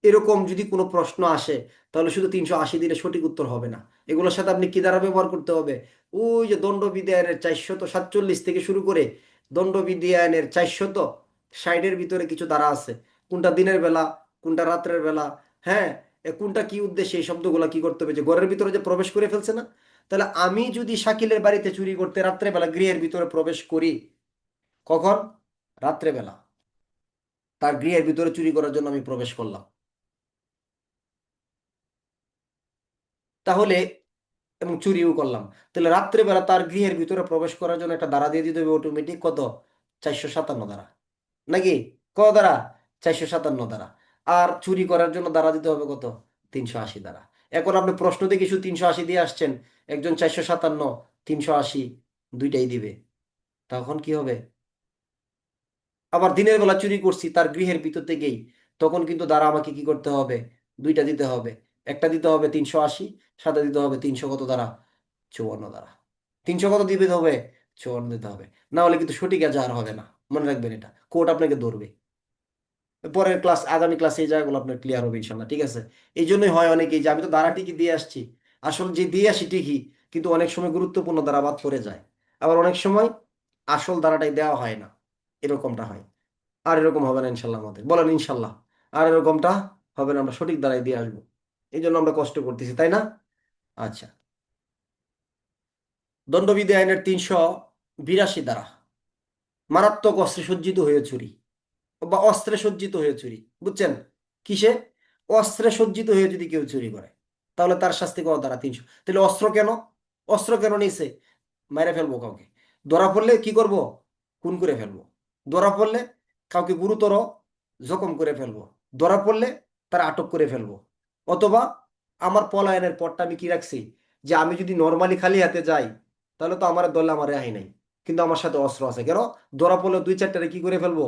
এরকম যদি কোনো প্রশ্ন আসে, তাহলে শুধু 380 দিলে সঠিক উত্তর হবে না। এগুলোর সাথে আপনি কি দ্বারা ব্যবহার করতে হবে? ওই যে দণ্ডবিধি আইনের 447 থেকে শুরু করে দণ্ডবিধি আইনের 460-এর ভিতরে কিছু ধারা আছে, কোনটা দিনের বেলা, কোনটা রাত্রের বেলা, হ্যাঁ, কোনটা কি উদ্দেশ্যে, এই শব্দগুলা কি করতে হবে? যে ঘরের ভিতরে যে প্রবেশ করে ফেলছে না, তাহলে আমি যদি শাকিলের বাড়িতে চুরি করতে রাত্রেবেলা গৃহের ভিতরে প্রবেশ করি, কখন? রাত্রেবেলা। তার গৃহের ভিতরে চুরি করার জন্য আমি প্রবেশ করলাম, তাহলে, এবং চুরিও করলাম, তাহলে রাত্রেবেলা তার গৃহের ভিতরে প্রবেশ করার জন্য একটা দ্বারা দিয়ে দিতে হবে অটোমেটিক, কত? 457 দ্বারা। নাকি? কত দ্বারা? 457 দ্বারা। আর চুরি করার জন্য দ্বারা দিতে হবে কত? 380 দ্বারা। এখন আপনি প্রশ্ন থেকে শুধু 380 দিয়ে আসছেন, একজন 457, 380 দুইটাই দিবে, তখন কি হবে? আবার দিনের বেলা চুরি করছি তার গৃহের ভিতর থেকেই, তখন কিন্তু দ্বারা আমাকে কি করতে হবে? দুইটা দিতে হবে। একটা দিতে হবে 380, সাথে দিতে হবে 300 কত দ্বারা? 54 দ্বারা। 300 কত দিতে হবে? 54 দিতে হবে। না হলে কিন্তু সঠিক এজাহার হবে না। মনে রাখবেন, এটা কোর্ট আপনাকে ধরবে। পরের ক্লাস, আগামী ক্লাসে এই জায়গাগুলো আপনার ক্লিয়ার হবে ইনশাল্লাহ। ঠিক আছে? এই জন্যই হয় অনেকেই যে আমি তো দ্বারা ঠিকই দিয়ে আসছি, আসলে যে দিয়ে আসি ঠিকই, কিন্তু অনেক সময় গুরুত্বপূর্ণ দ্বারা বাদ পড়ে যায়। আবার অনেক সময় আসল দ্বারাটাই দেওয়া হয় না, এরকমটা হয়। আর এরকম হবে না ইনশাল্লাহ, আমাদের বলেন ইনশাল্লাহ। আর এরকমটা হবে না, আমরা সঠিক দ্বারাই দিয়ে আসবো। এই জন্য আমরা কষ্ট করতেছি, তাই না? আচ্ছা, দণ্ডবিধি আইনের 382 ধারা, মারাত্মক অস্ত্রে সজ্জিত হয়ে চুরি বা অস্ত্রে সজ্জিত হয়ে চুরি, বুঝছেন? কিসে? অস্ত্রে সজ্জিত হয়ে যদি কেউ চুরি করে, তাহলে তার শাস্তি কত ধারা? 300। তাহলে অস্ত্র কেন? অস্ত্র কেন নিছে? মেরে ফেলবো কাউকে, ধরা পড়লে কি করব? খুন করে ফেলবো। ধরা পড়লে কাউকে গুরুতর জখম করে ফেলবো। ধরা পড়লে তার আটক করে ফেলবো। অথবা আমার পলায়নের পথটা আমি কি রাখছি, যে আমি যদি নর্মালি খালি হাতে যাই, তাহলে তো আমার দলে আমার রেহাই নাই, কিন্তু আমার সাথে অস্ত্র আছে। কেন? ধরা পড়লে দুই চারটারে কি করে ফেলবো?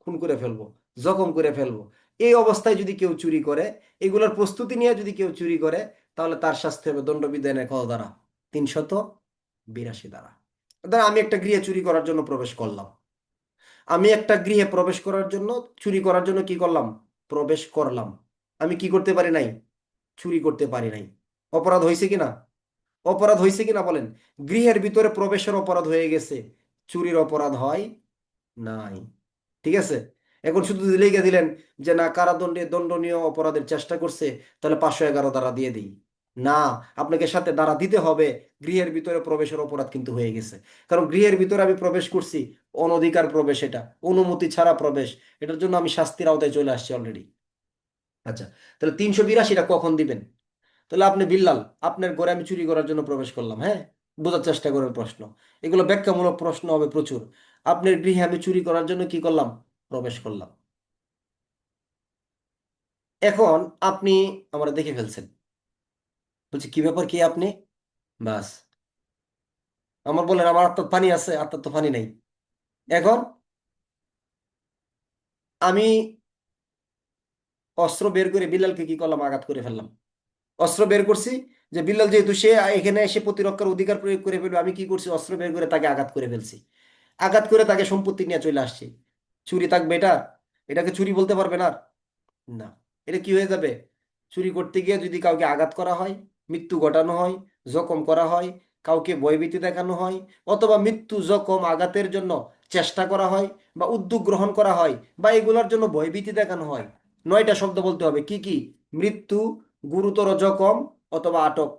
খুন করে ফেলবো, জখম করে ফেলবো। এই অবস্থায় যদি কেউ চুরি করে, এগুলোর প্রস্তুতি নিয়ে যদি কেউ চুরি করে, তাহলে তার শাস্তি হবে দণ্ডবিধানের কত দ্বারা? 382 দ্বারা। ধর আমি একটা গৃহে চুরি করার জন্য প্রবেশ করলাম। আমি একটা গৃহে প্রবেশ করার জন্য, চুরি করার জন্য কি করলাম? প্রবেশ করলাম। আমি কি করতে পারি নাই? চুরি করতে পারি নাই। অপরাধ হয়েছে কিনা? অপরাধ হয়েছে কিনা বলেন? গৃহের ভিতরে প্রবেশের অপরাধ হয়ে গেছে, চুরির অপরাধ হয় নাই। ঠিক আছে? এখন শুধু লিখে দিলেন যে না, কারাদণ্ডে দণ্ডনীয় অপরাধের চেষ্টা করছে, তাহলে 511 দ্বারা দিয়ে দিই। না, আপনাকে সাথে দ্বারা দিতে হবে। গৃহের ভিতরে প্রবেশের অপরাধ কিন্তু হয়ে গেছে। কারণ গৃহের ভিতরে আমি প্রবেশ করছি, অনধিকার প্রবেশ, এটা অনুমতি ছাড়া প্রবেশ। এটার জন্য আমি শাস্তির আওতায় চলে আসছি অলরেডি। আচ্ছা, তাহলে 382টা কখন দিবেন? তাহলে আপনি বিল্লাল, আপনার ঘরে আমি চুরি করার জন্য প্রবেশ করলাম, হ্যাঁ? বোঝার চেষ্টা করেন প্রশ্ন, এগুলো ব্যাখ্যামূলক প্রশ্ন হবে প্রচুর। আপনার গৃহে আমি চুরি করার জন্য কি করলাম? প্রবেশ করলাম। এখন আপনি আমরা দেখে ফেলছেন, বলছি কি ব্যাপার, কি আপনি? বাস, আমার বলেন, আমার আত্মার পানি আছে? আত্মার তো পানি নাই। এখন আমি অস্ত্র বের করে বিল্লালকে কি করলাম? আঘাত করে ফেললাম। অস্ত্র বের করছি, যে বিল্লাল যেহেতু সে এখানে এসে প্রতিরক্ষার অধিকার প্রয়োগ করে ফেলবে, আমি কি করছি? অস্ত্র বের করে তাকে আঘাত করে ফেলছি। আঘাত করে তাকে সম্পত্তি নিয়ে চলে আসছি। চুরি থাকবে এটা? এটাকে চুরি বলতে পারবে না? না। এটা কি হয়ে যাবে? চুরি করতে গিয়ে যদি কাউকে আঘাত করা হয়, মৃত্যু ঘটানো হয়, জখম করা হয়, কাউকে ভয়ভীতি দেখানো হয়, অথবা মৃত্যু জখম আঘাতের জন্য চেষ্টা করা হয়, বা উদ্যোগ গ্রহণ করা হয়, বা এগুলোর জন্য ভয়ভীতি দেখানো হয়, 9টা শব্দ বলতে হবে। কি কি? মৃত্যু, গুরুতর জখম, অথবা আটক,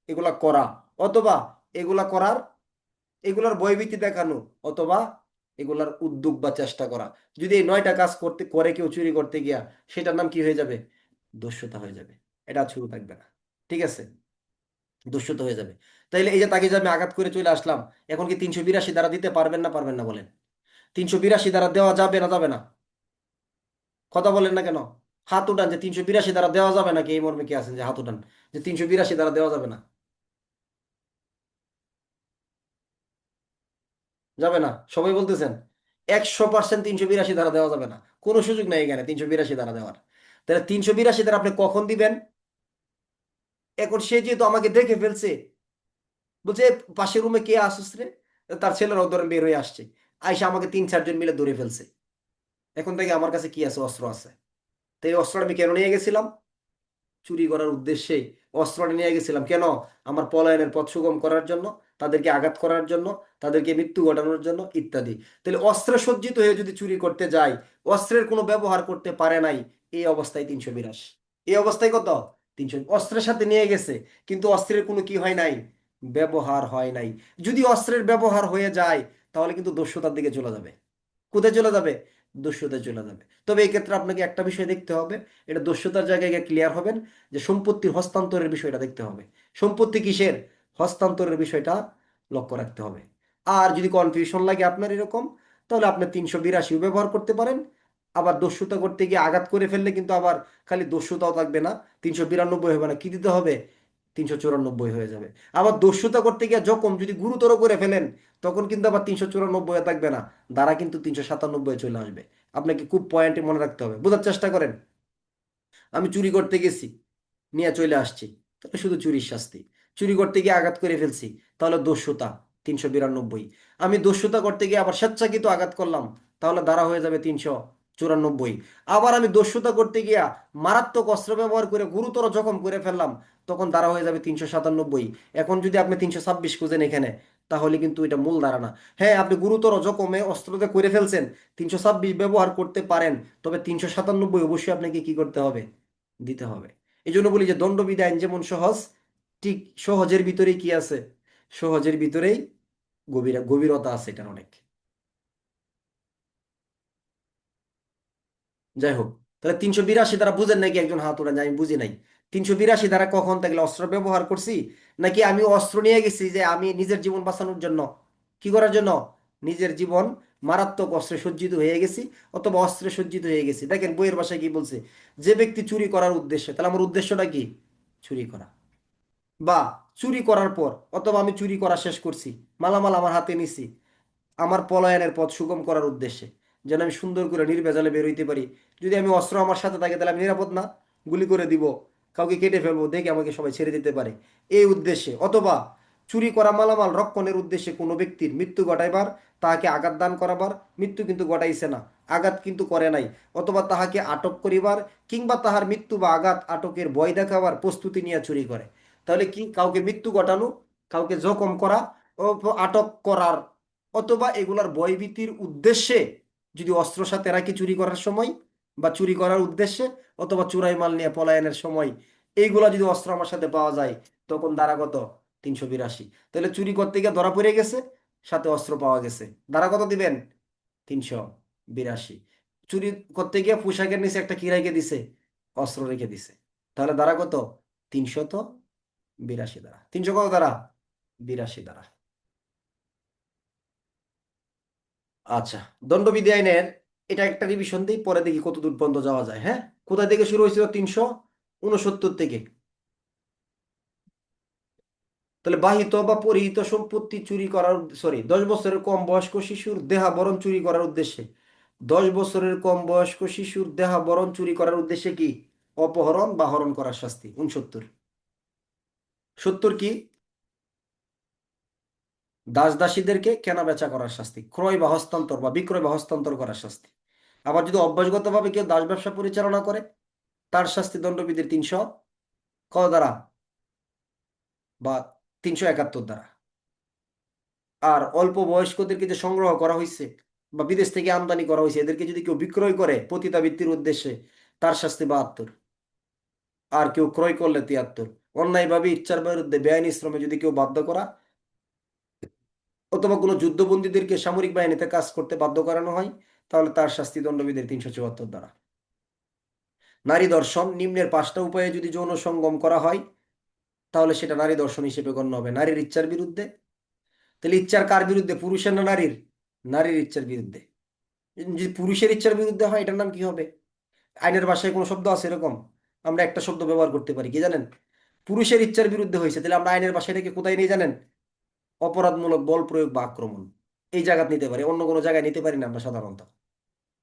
এগুলা করা, অথবা এগুলা করার, এগুলার ভয়ভীতি দেখানো, অথবা এগুলার উদ্যোগ বা চেষ্টা করা। যদি এই 9টা কাজ করতে করে কেউ চুরি করতে গিয়া, সেটার নাম কি হয়ে যাবে? দস্যুতা হয়ে যাবে। এটা আর শুরু থাকবে না। ঠিক আছে? দস্যুতা হয়ে যাবে। তাইলে এই যে তাকে যে আমি আঘাত করে চলে আসলাম, এখন কি 382 দ্বারা দিতে পারবেন না পারবেন না বলেন? 382 দ্বারা দেওয়া যাবে না যাবে না? কথা বলেন না কেন? হাত উঠান, যে 382 দ্বারা দেওয়া যাবে নাকি, এই মর্মে কি আছেন যে হাত উঠান, যে 382 দ্বারা দেওয়া যাবে না? যাবে না সবাই বলতেছেন? 100% 382 ধারা দেওয়া যাবে না। কোনো সুযোগ নেই এখানে 382 ধারা দেওয়ার। তাহলে 382 ধারা আপনি কখন দিবেন? এখন সে যেহেতু আমাকে দেখে ফেলছে, বলছে পাশের রুমে কে আসছে রে, তার ছেলেরাও ধরেন বের হয়ে আসছে, আইসা আমাকে 3-4 জন মিলে ধরে ফেলছে। এখন থেকে আমার কাছে কি আছে? অস্ত্র আছে। তো এই অস্ত্রটা আমি কেন নিয়ে গেছিলাম? চুরি করার উদ্দেশ্যে অস্ত্রটা নিয়ে গেছিলাম। কেন? আমার পলায়নের পথ সুগম করার জন্য, তাদেরকে আঘাত করার জন্য, তাদেরকে মৃত্যু ঘটানোর জন্য ইত্যাদি। তাহলে অস্ত্রে সজ্জিত হয়ে যদি চুরি করতে যায়, অস্ত্রের কোনো ব্যবহার করতে পারে নাই, এই অবস্থায় 382। এই অবস্থায় কত? 300। অস্ত্রের সাথে নিয়ে গেছে, কিন্তু অস্ত্রের কোনো কি হয় নাই? ব্যবহার হয় নাই। যদি অস্ত্রের ব্যবহার হয়ে যায়, তাহলে কিন্তু দস্যুতার দিকে চলে যাবে। কোথায় চলে যাবে? দস্যুতায় চলে যাবে। তবে এই ক্ষেত্রে আপনাকে একটা বিষয় দেখতে হবে, এটা দস্যুতার জায়গায় গিয়ে ক্লিয়ার হবেন, যে সম্পত্তির হস্তান্তরের বিষয়টা দেখতে হবে। সম্পত্তি কিসের? হস্তান্তরের বিষয়টা লক্ষ্য রাখতে হবে। আর যদি কনফিউশন লাগে আপনার এরকম, তাহলে আপনি 382 ব্যবহার করতে পারেন। আবার দস্যুতা করতে গিয়ে আঘাত করে ফেললে কিন্তু আবার খালি দস্যুতাও থাকবে না, 392 হবে না, কি দিতে হবে? 394 হয়ে যাবে। আবার দস্যুতা করতে গিয়ে জখম যদি গুরুতর করে ফেলেন, তখন কিন্তু আবার 394 থাকবে না, দ্বারা কিন্তু 397 চলে আসবে। আপনাকে খুব পয়েন্টে মনে রাখতে হবে, বোঝার চেষ্টা করেন। আমি চুরি করতে গেছি, নিয়ে চলে আসছি, তাহলে শুধু চুরির শাস্তি। চুরি করতে গিয়ে আঘাত করে ফেলছি, তাহলে দস্যুতা 392। আমি দস্যুতা করতে গিয়ে আবার স্বেচ্ছাকৃত আঘাত করলাম, তাহলে ধারা হয়ে যাবে 394। আবার আমি দস্যুতা করতে গিয়া মারাত্মক অস্ত্র ব্যবহার করে গুরুতর জখম করে ফেললাম, তখন ধারা হয়ে যাবে 397। এখন যদি আপনি 326 খুঁজেন এখানে, তাহলে কিন্তু এটা মূল ধারা না। হ্যাঁ, আপনি গুরুতর জখমে অস্ত্রতে করে ফেলছেন, 326 ব্যবহার করতে পারেন, তবে 397 অবশ্যই আপনাকে কি করতে হবে? দিতে হবে। এই জন্য বলি যে দণ্ডবিধি আইন যেমন সহজ, ঠিক সহজের ভিতরেই কি আছে, সহজের ভিতরেই গভীরতা আছে এটার অনেক। যাই হোক, তাহলে 382 দ্বারা বুঝেন নাকি? একজন হাত উঠান যে আমি বুঝি নাই। 382 দ্বারা কখন তাহলে অস্ত্র ব্যবহার করছি, নাকি আমি অস্ত্র নিয়ে গেছি যে আমি নিজের জীবন বাঁচানোর জন্য, কি করার জন্য, নিজের জীবন মারাত্মক অস্ত্রে সজ্জিত হয়ে গেছি, অথবা অস্ত্রে সজ্জিত হয়ে গেছি। দেখেন বইয়ের ভাষায় কি বলছে, যে ব্যক্তি চুরি করার উদ্দেশ্যে, তাহলে আমার উদ্দেশ্যটা কি, চুরি করা, বা চুরি করার পর, অথবা আমি চুরি করা শেষ করছি, মালামাল আমার হাতে নিছি, আমার পলায়নের পথ সুগম করার উদ্দেশ্যে, যেন আমি সুন্দর করে নির্ভেজালে বের হইতে পারি। যদি আমি অস্ত্র আমার সাথে থাকে তাহলে আমি নিরাপদ না, গুলি করে দিব, কাউকে কেটে ফেলবো, দেখে আমাকে সবাই ছেড়ে দিতে পারে, এই উদ্দেশ্যে। অথবা চুরি করা মালামাল রক্ষণের উদ্দেশ্যে কোনো ব্যক্তির মৃত্যু ঘটাইবার, তাহাকে আঘাত দান করাবার, মৃত্যু কিন্তু ঘটাইছে না, আঘাত কিন্তু করে নাই, অথবা তাহাকে আটক করিবার, কিংবা তাহার মৃত্যু বা আঘাত আটকের ভয় দেখাবার প্রস্তুতি নিয়ে চুরি করে। তাহলে কি, কাউকে মৃত্যু ঘটানো, কাউকে জখম করা, ও আটক করার, অথবা এগুলার ভয়ভীতির উদ্দেশ্যে যদি অস্ত্র সাথে রাখি চুরি করার সময়, বা চুরি করার উদ্দেশ্যে, অথবা চুরাই মাল নিয়ে পলায়নের সময়, এইগুলা যদি অস্ত্র আমার সাথে পাওয়া যায়, তখন ধারা কত, 382। তাহলে চুরি করতে গিয়ে ধরা পড়ে গেছে, সাথে অস্ত্র পাওয়া গেছে, ধারা কত দিবেন, 382। চুরি করতে গিয়ে পোশাকের নিচে একটা কি রেখে দিছে, অস্ত্র রেখে দিছে, তাহলে ধারা কত, 382 ধারা, 300 কত ধারা, 82 ধারা। আচ্ছা, দণ্ডবিধি আইনের এটা একটা রিভিশন দিই, পরে দেখি কত দূর পর্যন্ত যাওয়া যায়। হ্যাঁ, কোথা থেকে শুরু হয়েছিল, 369 থেকে। তাহলে বাহিত বা পরিহিত সম্পত্তি চুরি করার, সরি, 10 বছরের কম বয়স্ক শিশুর দেহাবরণ চুরি করার উদ্দেশ্যে, 10 বছরের কম বয়স্ক শিশুর দেহাবরণ চুরি করার উদ্দেশ্যে কি, অপহরণ বা হরণ করার শাস্তি 69। 70 কি, দাস দাসীদেরকে কেনা বেচা করার শাস্তি, ক্রয় বা হস্তান্তর বা বিক্রয় বা হস্তান্তর করার শাস্তি। আবার যদি অভ্যাসগতভাবে কেউ দাস ব্যবসা পরিচালনা করে, তার শাস্তি দণ্ডবিধির 300 ক দ্বারা, বা 371 দ্বারা। আর অল্প বয়স্কদেরকে যে সংগ্রহ করা হয়েছে বা বিদেশ থেকে আমদানি করা হয়েছে, এদেরকে যদি কেউ বিক্রয় করে পতিতাবৃত্তির উদ্দেশ্যে, তার শাস্তি 72। আর কেউ ক্রয় করলে 73। অন্যায়ভাবে ইচ্ছার বিরুদ্ধে বেআইনি শ্রমে যদি কেউ বাধ্য করা, অথবা কোনো যুদ্ধবন্দীদেরকে সামরিক বাহিনীতে কাজ করতে বাধ্য করানো হয়, তাহলে তার শাস্তি দণ্ডবিধির 374 দ্বারা। নারী দর্শন, নিম্নের 5টা উপায়ে যদি যৌন সঙ্গম করা হয়, তাহলে সেটা নারী দর্শন হিসেবে গণ্য হবে। নারীর ইচ্ছার বিরুদ্ধে, তাহলে ইচ্ছার কার বিরুদ্ধে, পুরুষের না নারীর, নারীর ইচ্ছার বিরুদ্ধে। যদি পুরুষের ইচ্ছার বিরুদ্ধে হয়, এটার নাম কি হবে, আইনের ভাষায় কোনো শব্দ আছে এরকম, আমরা একটা শব্দ ব্যবহার করতে পারি, কি জানেন, পুরুষের ইচ্ছার বিরুদ্ধে হয়েছে, তাহলে আমরা আইনের ভাষায় এটাকে কোথায় নিয়ে জানেন, অপরাধমূলক বল প্রয়োগ বা আক্রমণ, এই জায়গায় নিতে পারি, অন্য কোনো জায়গায় নিতে পারি না আমরা সাধারণত।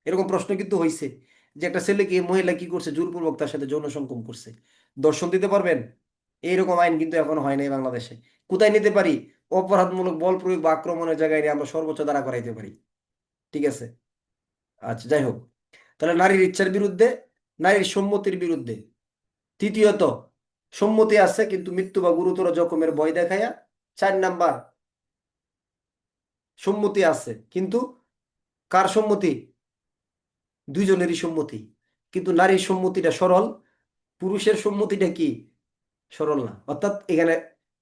এরকম প্রশ্ন কিন্তু হয়েছে, যে একটা ছেলেকে মহিলা কি করছে, জোরপূর্বক তার সাথে যৌন সঙ্গম করছে, দর্শন দিতে পারবেন? এইরকম আইন কিন্তু এখনো হয় নাই বাংলাদেশে। কোথায় নিতে পারি, অপরাধমূলক বল প্রয়োগ বা আক্রমণের জায়গায় নিয়ে আমরা সর্বোচ্চ দ্বারা করাইতে পারি। ঠিক আছে, আচ্ছা, যাই হোক, তাহলে নারীর ইচ্ছার বিরুদ্ধে, নারীর সম্মতির বিরুদ্ধে। তৃতীয়ত, সম্মতি আছে কিন্তু মৃত্যু বা গুরুতর জখমের ভয় দেখায়া। 4 নাম্বার, সম্মতি আছে কিন্তু কার সম্মতি, দুইজনেরই সম্মতি, কিন্তু নারীর সম্মতিটা সরল, পুরুষের সম্মতিটা কি, সরল না, অর্থাৎ এখানে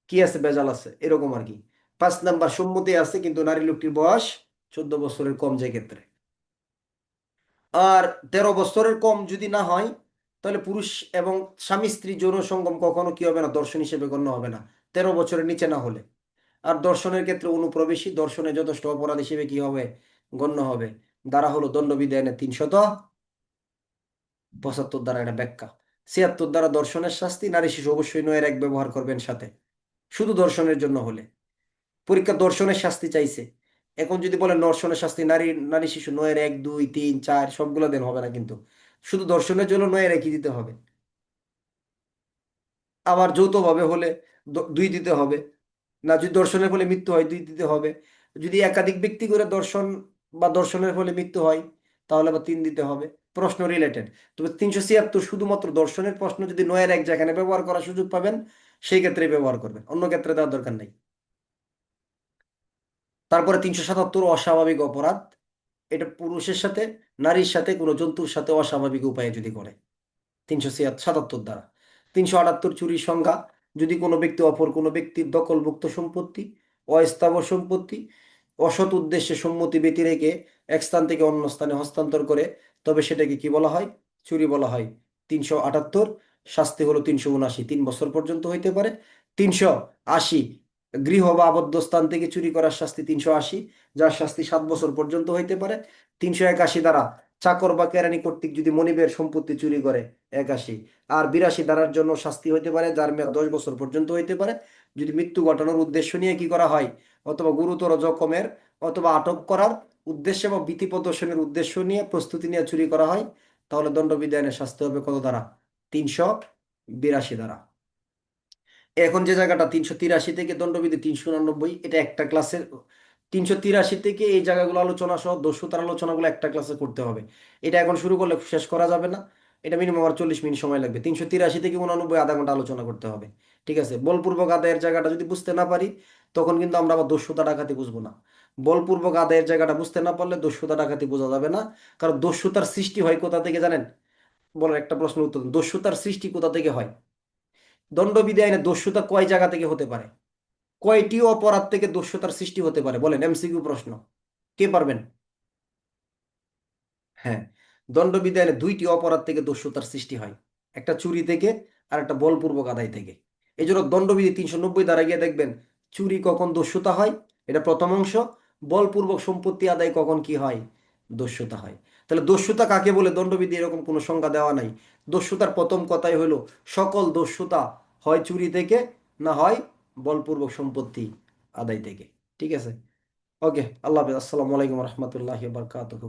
কি আছে, ভেজাল আছে, এরকম আর কি। 5 নাম্বার, সম্মতি আছে কিন্তু নারী লোকটির বয়স 14 বছরের কম যায় ক্ষেত্রে। আর 13 বছরের কম যদি না হয়, তাহলে পুরুষ এবং স্বামী স্ত্রী যৌন সঙ্গম কখনো কি হবে না, দর্শন হিসেবে গণ্য হবে না, 13 বছরের নিচে না হলে। আর দর্শনের ক্ষেত্রে অনুপ্রবেশী দর্শনে যথেষ্ট অপরাধ হিসেবে কি হবে, গণ্য হবে। দ্বারা হলো দণ্ডবিধি আইনের 375 দ্বারা, এটা ব্যাখ্যা। 76 দ্বারা দর্শনের শাস্তি, নারী শিশু অবশ্যই নয়ের এক ব্যবহার করবেন সাথে, শুধু দর্শনের জন্য হলে। পরীক্ষা দর্শনের শাস্তি চাইছে, এখন যদি বলেন দর্শনের শাস্তি, নারী নারী শিশু নয়ের 1 2 3 4 সবগুলো দেন হবে না কিন্তু, শুধু দর্শনের জন্য নয়ের একই দিতে হবে। আবার যৌথভাবে হলে 2 দিতে হবে, না যদি দর্শনের ফলে মৃত্যু হয় 2 দিতে হবে। যদি একাধিক ব্যক্তি করে দর্শন বা দর্শনের ফলে মৃত্যু হয়, তাহলে আবার 3 দিতে হবে। প্রশ্ন রিলেটেড। তবে 376 শুধুমাত্র দর্শনের প্রশ্ন যদি নয়ের এক যেখানে ব্যবহার করার সুযোগ পাবেন, সেই ক্ষেত্রে ব্যবহার করবেন, অন্য ক্ষেত্রে দেওয়ার দরকার নেই। তারপরে 377 অস্বাভাবিক অপরাধ, এটা পুরুষের সাথে, নারীর সাথে, কোনো জন্তুর সাথে অস্বাভাবিক উপায়ে যদি করে, 377 দ্বারা। 378 চুরির সংজ্ঞা: যদি কোনো ব্যক্তি অপর কোনো ব্যক্তির দখলভুক্ত সম্পত্তি, অস্থাবর সম্পত্তি অসৎ উদ্দেশ্যে সম্মতি ব্যতি রেখে এক স্থান থেকে অন্য স্থানে হস্তান্তর করে, তবে সেটাকে কি বলা হয়? চুরি বলা হয়। 378 শাস্তি হলো 379, 3 বছর পর্যন্ত হইতে পারে। 380 গৃহ বা আবদ্ধ স্থান থেকে চুরি করার শাস্তি 380, যার শাস্তি 7 বছর পর্যন্ত হইতে পারে। 381 দ্বারা চাকর বা কেরানি কর্তৃক যদি মনিবের সম্পত্তি চুরি করে, 81। আর 82 ধারার জন্য শাস্তি হইতে পারে, যার মেয়াদ 10 বছর পর্যন্ত হইতে পারে, যদি মৃত্যু ঘটানোর উদ্দেশ্য নিয়ে কি করা হয়, অথবা গুরুতর জখমের অথবা আটক করার উদ্দেশ্যে বা ভীতি প্রদর্শনের উদ্দেশ্য নিয়ে প্রস্তুতি নিয়ে চুরি করা হয়, তাহলে দণ্ডবিধি আইনে শাস্তি হবে কত দ্বারা? 382 দ্বারা। এখন যে জায়গাটা 383 থেকে দণ্ডবিধি 389, এটা একটা ক্লাসের। 383 থেকে এই জায়গাগুলো আলোচনা সহ দস্যুতার আলোচনাগুলো একটা ক্লাসে করতে হবে। এটা এখন শুরু করলে শেষ করা যাবে না। এটা মিনিমাম আর 40 মিনিট সময় লাগবে। 383 থেকে 89 আধা ঘন্টা আলোচনা করতে হবে। ঠিক আছে, বলপূর্বক আদায়ের জায়গাটা যদি বুঝতে না পারি, তখন কিন্তু আমরা আবার দস্যুতা ডাকাতি বুঝবো না। বলপূর্বক আদায়ের জায়গাটা বুঝতে না পারলে দস্যুতা ডাকাতি বোঝা যাবে না। কারণ দস্যুতার সৃষ্টি হয় কোথা থেকে জানেন? বলেন, একটা প্রশ্নের উত্তর দিন। দস্যুতার সৃষ্টি কোথা থেকে হয়? দণ্ডবিধি আইনে দস্যুতা কয় জায়গা থেকে হতে পারে? কয়টি অপরাধ থেকে দস্যুতার সৃষ্টি হতে পারে? বলেন, এমসিকিউ প্রশ্ন। কে পারবেন? হ্যাঁ, দণ্ডবিধি আইনে 2টি অপরাধ থেকে দস্যুতার সৃষ্টি হয়, একটা চুরি থেকে আর একটা বলপূর্বক আদায় থেকে। এই জন্য দণ্ডবিধি 390 দ্বারা গিয়ে দেখবেন চুরি কখন দস্যুতা হয়, এটা প্রথম অংশ। বলপূর্বক সম্পত্তি আদায় কখন কি হয়? দস্যুতা হয়। তাহলে দস্যুতা কাকে বলে দণ্ডবিধি এরকম কোনো সংজ্ঞা দেওয়া নাই। দস্যুতার প্রথম কথাই হলো সকল দস্যুতা হয় চুরি থেকে, না হয় বলপূর্বক সম্পত্তি আদায় থেকে। ঠিক আছে। ওকে, আল্লাহ হাফেজ। আসসালামু আলাইকুম রহমতুল্লাহ বারকাতুহু।